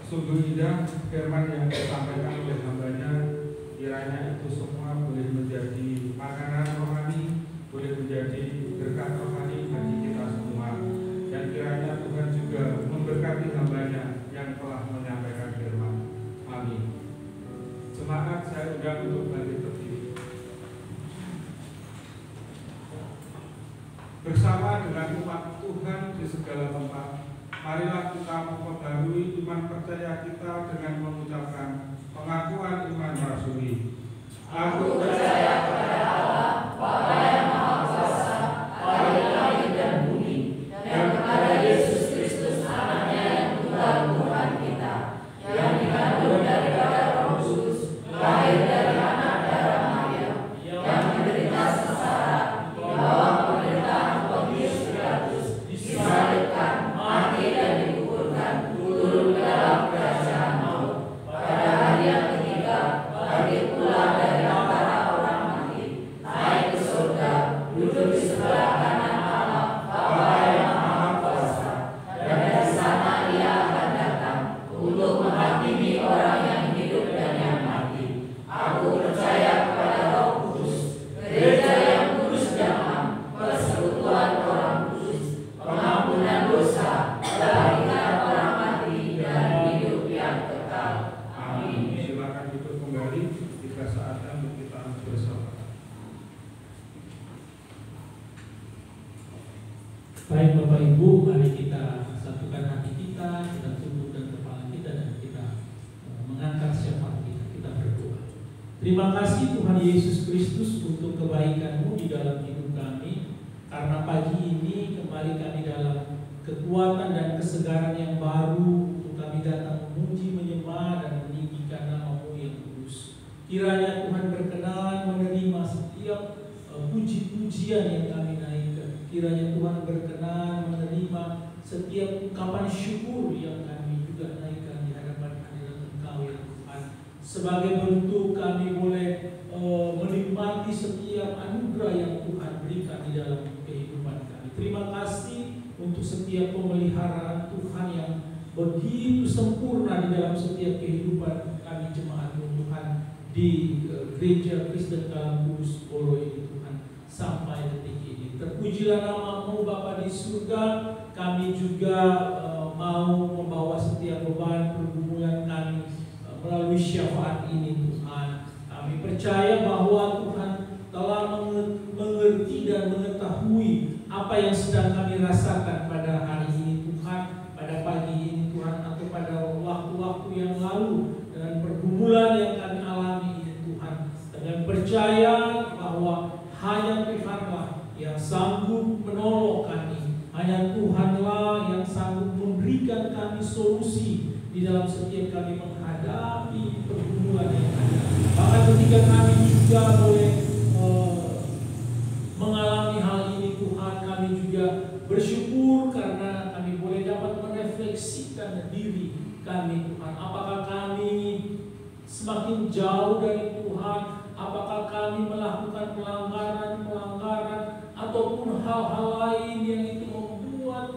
Sungguh indah firman yang disampaikan oleh hambanya. Kiranya itu semua boleh menjadi makanan rohani, boleh menjadi berkat rohani bagi kita semua. Dan kiranya Tuhan juga memberkati hambanya yang telah menyampaikan firman. Amin. Jemaat, saya undang untuk bangkit berdiri. Bersama dengan umat Tuhan di segala tempat, marilah kita memperbarui iman percaya kita dengan mengucapkan pengakuan iman rasuli. Aku percaya kepada Allah, Bapa yang Maha Kuasa, Bapa langit dan bumi, dan kepada Yesus Kristus, Anaknya yang tunggal Tuhan kita, yang dikandung daripada Roh Kudus, lahir dari anak darah Maria, yang menderita sengsara, di bawah pemerintahan Pontius Pilatus, disalibkan, mati dan dikuburkan, turun ke dalam kerajaan maut. Pada hari yang ketiga, bangkit pula dari antara orang mati, Baik Bapak Ibu, mari kita satukan hati kita tundukkan kepala kita dan kita mengangkat syafaat kita. Kita berdoa. Terima kasih Tuhan Yesus Kristus untuk kebaikan-Mu di dalam hidup kami. Karena pagi ini kembali kami dalam kekuatan dan kesegaran yang baru untuk kami datang memuji, menyembah dan meninggikan nama-Mu yang kudus. Kiranya Tuhan berkenan menerima setiap puji-pujian yang kami naikkan. Kiranya Tuhan berkenan menerima setiap ungkapan syukur yang kami juga naikkan di hadapan hadirat Engkau ya Tuhan. Sebagai bentuk kami boleh menikmati setiap anugerah yang Tuhan berikan di dalam kehidupan kami. Terima kasih untuk setiap pemeliharaan Tuhan yang begitu sempurna di dalam setiap kehidupan kami jemaat Tuhan di Gereja Kristen Dalam Kudus Polo ini Tuhan sampai detik ini. Terpujilah nama-Mu Bapa di surga. Kami juga mau membawa setiap beban pergumulan kami melalui syafaat ini Tuhan. Kami percaya bahwa Tuhan telah mengerti dan mengetahui apa yang sedang kami rasakan pada hari ini Tuhan, pada pagi ini Tuhan, atau pada waktu-waktu yang lalu dengan pergumulan yang kami alami ini Tuhan. Dengan percaya bahwa hanya Tuhanlah yang sanggup menolong kami. Hanya Tuhanlah yang sanggup memberikan kami solusi di dalam setiap kami menghadapi pergumulan yang ada. Bahkan ketika kami juga boleh mengalami hal ini Tuhan, kami juga bersyukur karena kami boleh dapat merefleksikan diri kami Tuhan. Apakah kami semakin jauh dari Tuhan? Apakah kami melakukan pelanggaran ataupun hal-hal lain yang itu membuat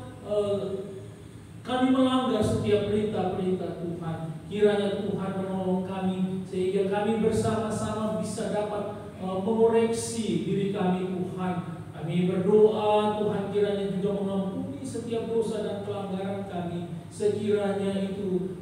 kami melanggar setiap perintah-perintah Tuhan? Kiranya Tuhan menolong kami sehingga kami bersama-sama bisa dapat mengoreksi diri kami Tuhan. Kami berdoa Tuhan kiranya juga mengampuni setiap dosa dan pelanggaran kami sekiranya itu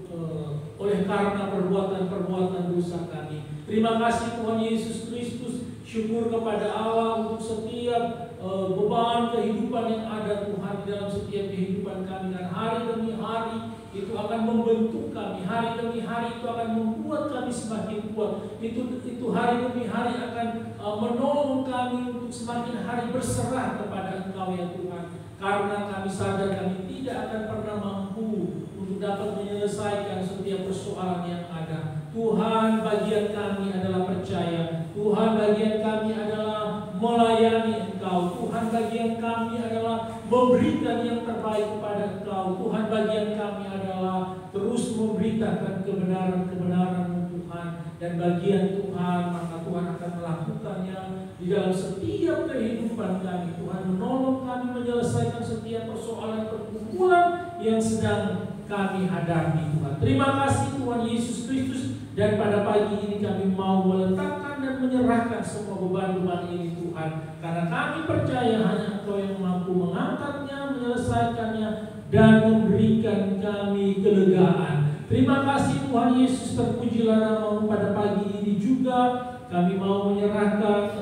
oleh karena perbuatan-perbuatan dosa kami. Terima kasih Tuhan Yesus Kristus. Syukur kepada Allah untuk setiap beban kehidupan yang ada Tuhan di dalam setiap kehidupan kami. Dan hari demi hari itu akan membentuk kami. Hari demi hari itu akan membuat kami semakin kuat. Itu hari demi hari akan menolong kami untuk semakin hari berserah kepada Engkau ya Tuhan. Karena kami sadar kami tidak akan pernah mampu untuk dapat menyelesaikan setiap persoalan yang ada. Tuhan, bagian kami adalah percaya. Tuhan, bagian kami adalah melayani Engkau. Tuhan, bagian kami adalah memberikan yang terbaik kepada Engkau. Tuhan, bagian kami adalah terus memberitakan kebenaran-kebenaran Tuhan. Dan bagian Tuhan, maka Tuhan akan melakukannya di dalam setiap kehidupan kami. Tuhan menolong kami menyelesaikan setiap persoalan pergumulan yang sedang kami hadapi Tuhan. Terima kasih Tuhan Yesus Kristus. Dan pada pagi ini kami mau meletakkan dan menyerahkan semua beban-beban ini Tuhan. Karena kami percaya hanya Engkau yang mampu mengangkatnya, menyelesaikannya, dan memberikan kami kelegaan. Terima kasih Tuhan Yesus, terpujilah nama-Mu pada pagi ini juga. Kami mau menyerahkan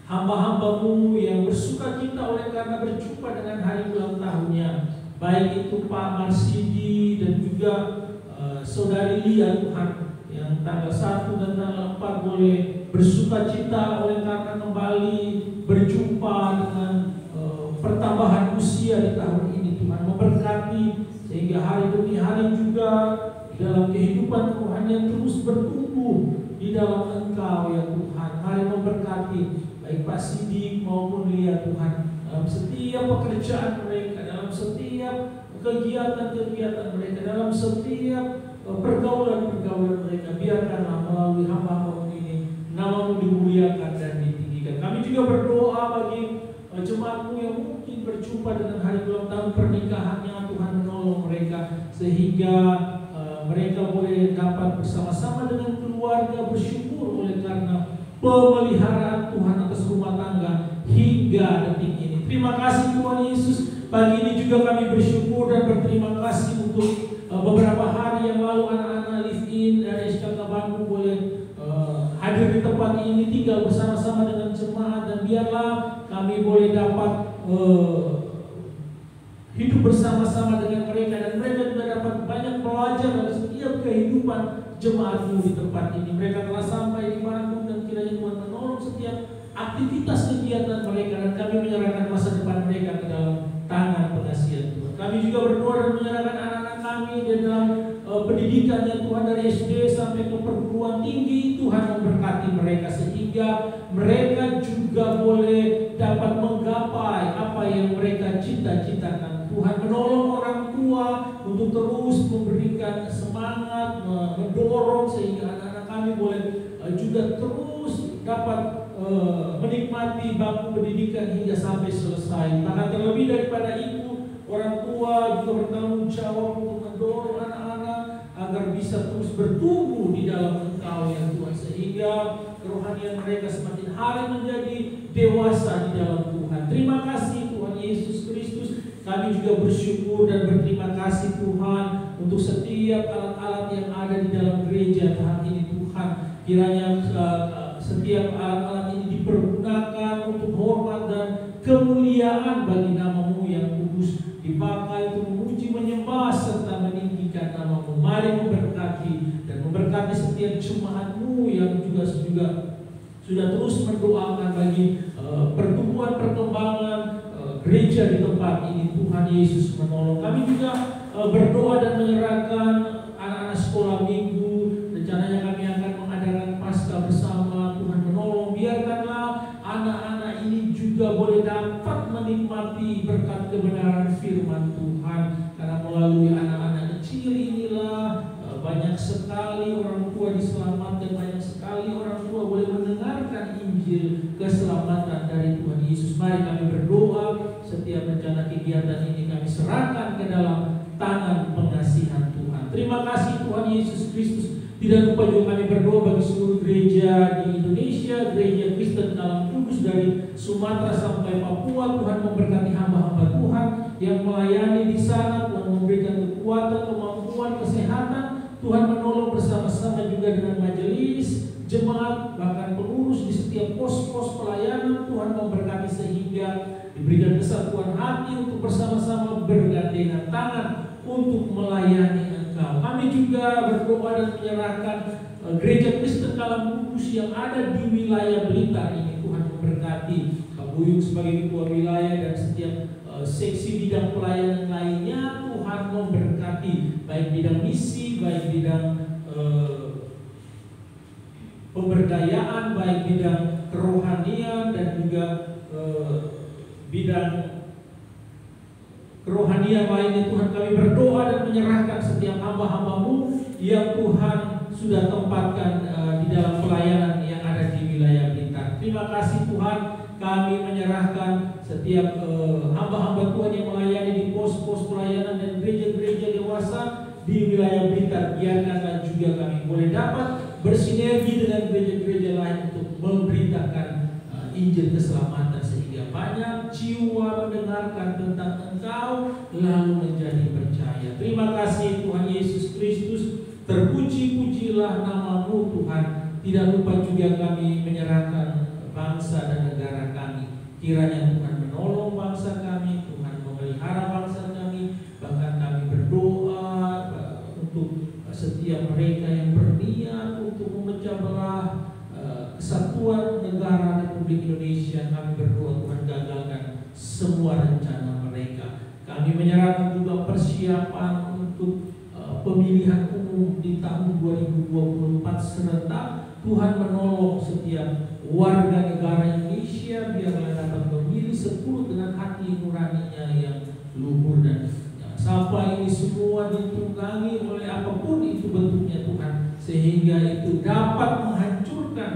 hamba-hamba-Mu yang bersuka cita oleh karena berjumpa dengan hari ulang tahunnya. Baik itu Pak Marsidi dan juga Saudari Lia Tuhan yang tanggal 1 dan tanggal 4 boleh bersuka cita oleh karena kembali berjumpa dengan pertambahan usia di tahun ini. Tuhan memberkati sehingga hari demi hari juga dalam kehidupan Tuhan yang terus bertumbuh di dalam Engkau ya Tuhan. Mari memberkati baik Pak Sidik maupun Lia Tuhan dalam setiap pekerjaan mereka, dalam setiap kegiatan-kegiatan mereka, dalam setiap pergaulan-pergaulan mereka. Biarkanlah melalui hamba-Mu ini nama-Mu dimuliakan dan ditinggikan. Kami juga berdoa bagi jemaat-Mu yang mungkin berjumpa dengan hari ulang tahun pernikahannya. Tuhan menolong mereka sehingga mereka boleh dapat bersama-sama dengan keluarga bersyukur oleh karena pemeliharaan Tuhan atas rumah tangga hingga detik ini. Terima kasih Tuhan Yesus. Pagi ini juga kami bersyukur dan berterima kasih untuk beberapa hari yang lalu anak-anak live-in dari SKK Bandung boleh hadir di tempat ini, tinggal bersama-sama dengan jemaat, dan biarlah kami boleh dapat hidup bersama-sama dengan mereka, dan mereka juga dapat banyak belajar dari setiap kehidupan jemaatmu di tempat ini. Mereka telah sampai dimanapun, dan kiranya Tuhan menolong setiap aktivitas kegiatan mereka, dan kami menyerahkan masa depan mereka ke dalam tangan pengasihan Tuhan. Kami juga berdoa dan menyerahkan anak-anak kami di dalam pendidikannya Tuhan, dari SD sampai ke perguruan tinggi. Tuhan memberkati mereka sehingga mereka juga boleh dapat menggapai apa yang mereka cita-citakan. Tuhan menolong orang tua untuk terus memberikan semangat, mendorong sehingga anak-anak kami boleh juga terus dapat menikmati bangku pendidikan hingga sampai selesai. Bahkan terlebih daripada itu, orang tua juga bertanggung jawab untuk mendorong anak-anak agar bisa terus bertumbuh di dalam Engkau ya Tuhan, sehingga kerohanian mereka semakin hari menjadi dewasa di dalam Tuhan. Terima kasih Tuhan Yesus Kristus. Kami juga bersyukur dan berterima kasih Tuhan untuk setiap alat-alat yang ada di dalam gereja saat ini Tuhan. Kiranya setiap alat-alat ini dipergunakan untuk hormat dan kemuliaan bagi nama-Mu yang kudus, dipakai untuk memuji, menyembah serta meninggikan nama-Mu. Mari memberkati dan memberkati setiap jemaat-Mu yang juga sudah terus mendoakan bagi pertumbuhan perkembangan gereja di tempat ini. Tuhan Yesus menolong. Kami juga berdoa dan menyerahkan anak-anak sekolah minggu. Rencananya kami akan mengadakan Paskah bersama. Tuhan menolong. Biarkanlah anak-anak ini juga boleh dapat menikmati berkat kebenaran firman Tuhan. Karena melalui anak-anak kecil inilah banyak sekali orang tua diselamatkan, banyak sekali orang tua boleh mendengarkan Injil keselamatan dari Tuhan Yesus. Mari kami berdoa, setiap rencana kegiatan ini kami serahkan ke dalam tangan pengasihan Tuhan. Terima kasih Tuhan Yesus Kristus. Tidak lupa juga kami berdoa bagi seluruh gereja di Indonesia, gereja Kristen dalam Kudus dari Sumatera sampai Papua. Tuhan memberkati hamba-hamba Tuhan yang melayani di sana. Tuhan memberikan kekuatan, kemampuan, kesehatan. Tuhan menolong bersama-sama juga dengan majelis, jemaat, bahkan pengurus di setiap pos-pos pelayanan. Tuhan memberkati sehingga diberikan kesatuan hati untuk bersama-sama bergandengan tangan untuk melayani Engkau. Kami juga berdoa dan menyerahkan gereja Kristen dalam Kudus yang ada di wilayah Blitar ini. Tuhan memberkati Pak Buyung sebagai ketua wilayah dan setiap seksi bidang pelayanan lainnya. Tuhan memberkati baik bidang misi, baik bidang pemberdayaan, baik bidang kerohanian, dan juga bidang kerohanian lainnya. Tuhan, kami berdoa dan menyerahkan setiap hamba-hamba-Mu yang Tuhan sudah tempatkan di dalam pelayanan yang ada di wilayah Blitar. Terima kasih Tuhan, kami menyerahkan setiap hamba-hamba Tuhan yang melayani di pos-pos pelayanan dan gereja-gereja dewasa di wilayah Blitar. Biarkanlah juga kami boleh dapat bersinergi dengan gereja-gereja lain untuk memberitakan Injil keselamatan sehingga banyak jiwa mendengarkan tentang Engkau lalu menjadi percaya. Terima kasih Tuhan Yesus Kristus. Terpuji-pujilah nama-Mu Tuhan. Tidak lupa juga kami menyerahkan bangsa dan negara kami. Kiranya Tuhan menolong bangsa kami, Tuhan memelihara bangsa kami. Bahkan kami berdoa untuk setiap mereka yang berniat untuk memecah belah kesatuan negara Republik Indonesia. Kami berdoa Tuhan gagalkan semua rencana mereka. Kami menyerahkan juga persiapan untuk pemilihan umum di tahun 2024 serentak. Tuhan menolong setiap warga negara Indonesia biarlah dapat memilih 10 dengan hati nuraninya yang luhur, dan sampai ini semua ditunggangi oleh apapun itu bentuknya Tuhan, sehingga itu dapat menghancurkan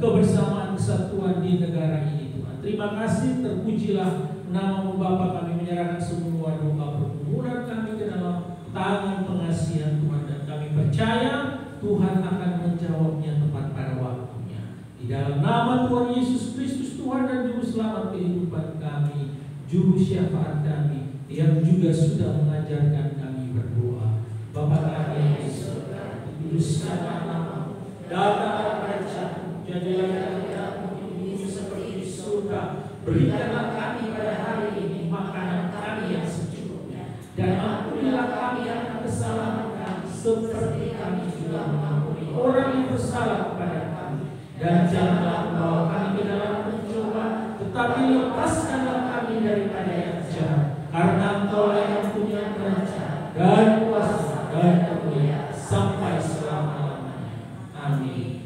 kebersamaan kesatuan di negara ini Tuhan. Terima kasih, terpujilah nama-Mu Bapa. Kami menyerahkan semua doa pergumulan kami ke dalam tangan pengasihan Tuhan, dan kami percaya Tuhan akan menjawabnya tepat pada waktunya. Di dalam nama Tuhan Yesus Kristus, Tuhan dan Juru Selamat kehidupan kami, Juru Syafaat kami, yang juga sudah mengajarkan kami berdoa. Bapa kami yang di surga, dikuduskanlah nama-Mu, datanglah kerajaan-Mu, jadilah kehendakmu di bumi seperti di surga. Berikanlah kami pada hari ini makanan kami yang secukupnya. Dan ampunilah kami akan kesalahan kami, seperti kami juga mengampuni orang yang bersalah kepada kami. Dan janganlah membawa kami ke dalam pencobaan, tetapi lepaskanlah kami daripada yang jahat. Karena Engkau yang punya kerajaan dan kuasa dan kemuliaan sampai selama-lamanya. Amin.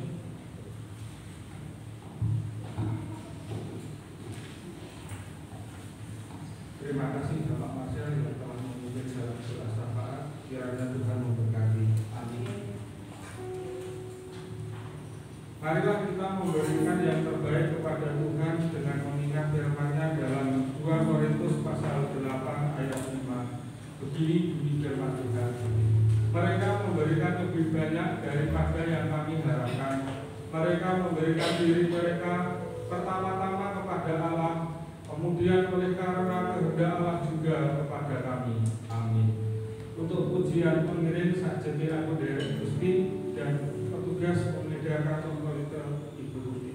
Terima kasih Bapak Marsial yang telah memimpin dalam doa syafaat. Kiranya Tuhan memberkati. Amin. Marilah kita memberikan yang terbaik kepada Tuhan dengan mengingat firman-Nya dalam 2 Korintus pasal 8 ayat 5. Begini bunyi firman Tuhan. Mereka memberikan lebih banyak daripada yang kami harapkan. Mereka memberikan diri mereka pertama-tama kepada Allah, kemudian oleh karena kehendak Allah juga kepada kami. Amin. Untuk pujian pengiring sakjane aku Derek Gusti dan petugas pemedia kantor Koliter Ibu Ruti.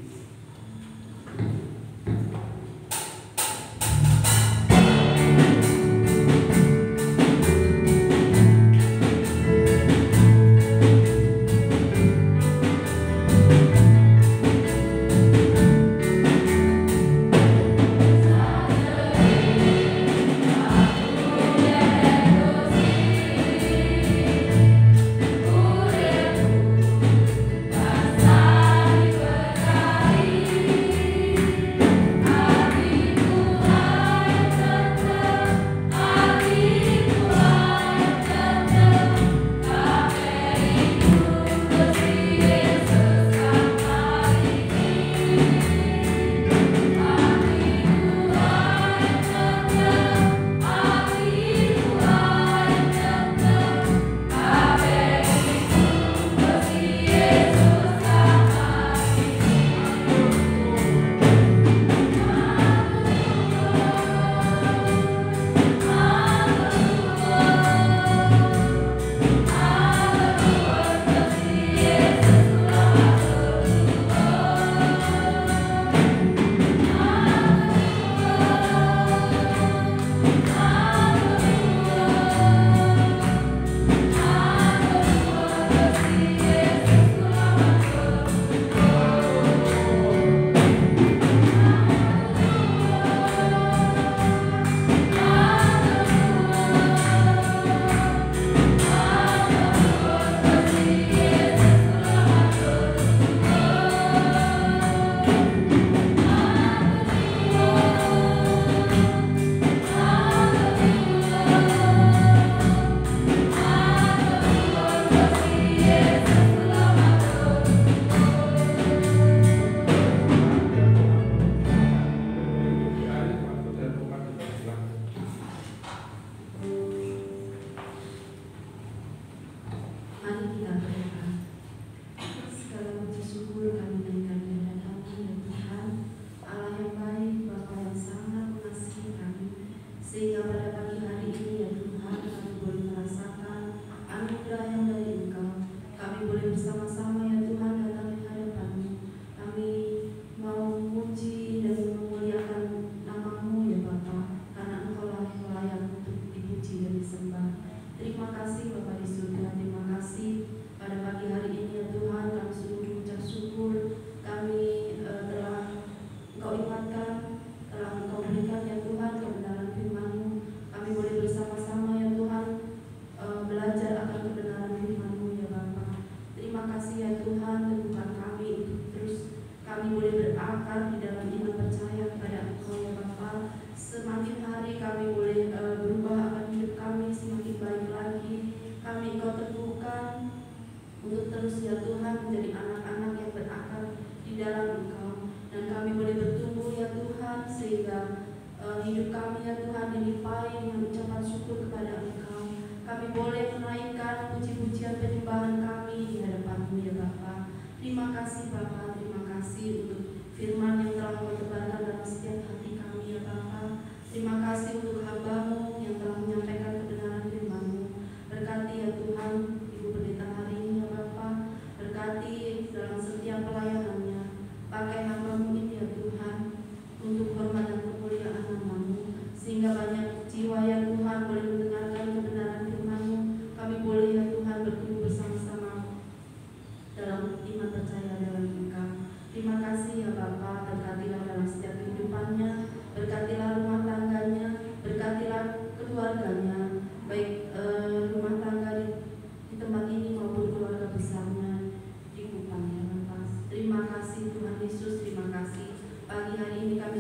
Sehingga banyak jiwa yang Tuhan boleh mendengarkan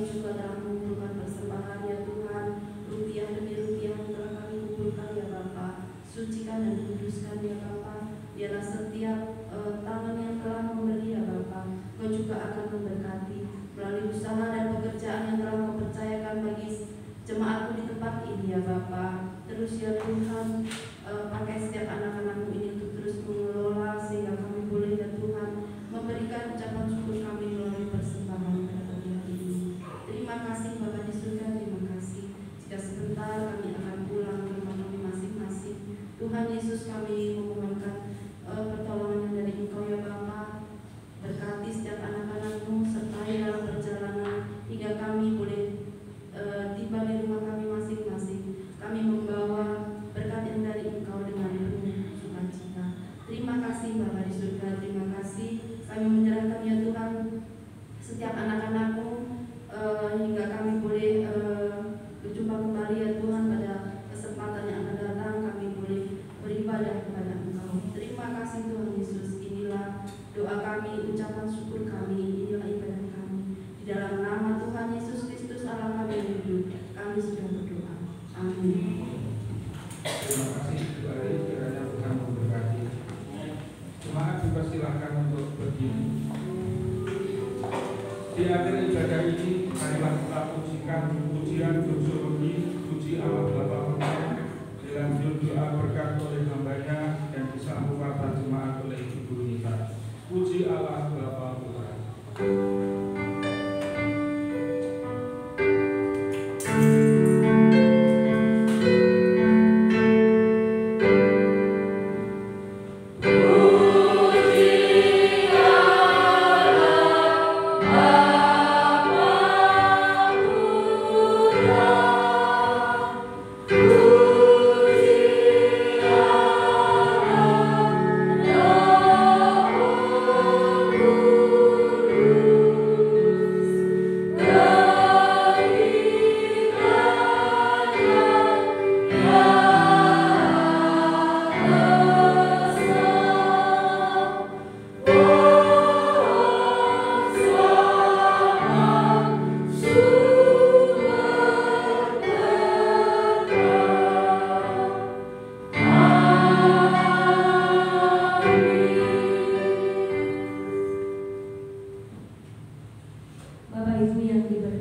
juga telah mengumpulkan persembahan ya Tuhan, rupiah demi rupiah yang telah kami kumpulkan ya Bapa. Sucikan dan kuduskan ya Bapa. Biarlah setiap tangan yang telah memberi ya Bapa, Kau juga akan memberkati melalui usaha dan pekerjaan yang telah Kau percayakan bagi jemaatku di tempat ini ya Bapa. Terus ya Tuhan, pakai setiap anak-anakmu ini untuk terus mengelola sehingga kami boleh ya Tuhan memberikan ucapan syukur kami melalui persembahan pada pagi hari ini. Terima kasih Bapa di surga, terima kasih. Jika sebentar kami akan pulang ke rumah kami masing-masing, Tuhan Yesus kami memohonkan pertolongan dari Engkau ya Bapa. Berkati setiap anak-anakmu, sertai dalam perjalanan hingga kami boleh tiba di rumah kami masing-masing. Kami membawa berkat yang dari Engkau dengan penuh sukacita. Terima kasih Bapa di surga, terima kasih. Kami menyerahkan ya Tuhan setiap anak-anakmu hingga kami boleh berjumpa kembali ya Tuhan pada kesempatan yang akan datang. Kami boleh beribadah kepada Engkau. Terima kasih Tuhan Yesus. Inilah doa kami, ucapan syukur kami, inilah ibadah kami. Di dalam nama Tuhan Yesus Kristus Allah kami yang hidup, kami sudah berdoa. Amin. Terima kasih doa kiranya Tuhan memberkati. Jemaat juga silakan untuk berdiri. Di akhir ibadah ini, marilah kita pujikan pujian doxologi, puji Allah Bapa dilanjut doa berkat oleh hambanya dan disambung kata jemaat oleh Ibu Guru kita. Puji Allah Bapa Tuhan. Bapak Ibu yang diberkati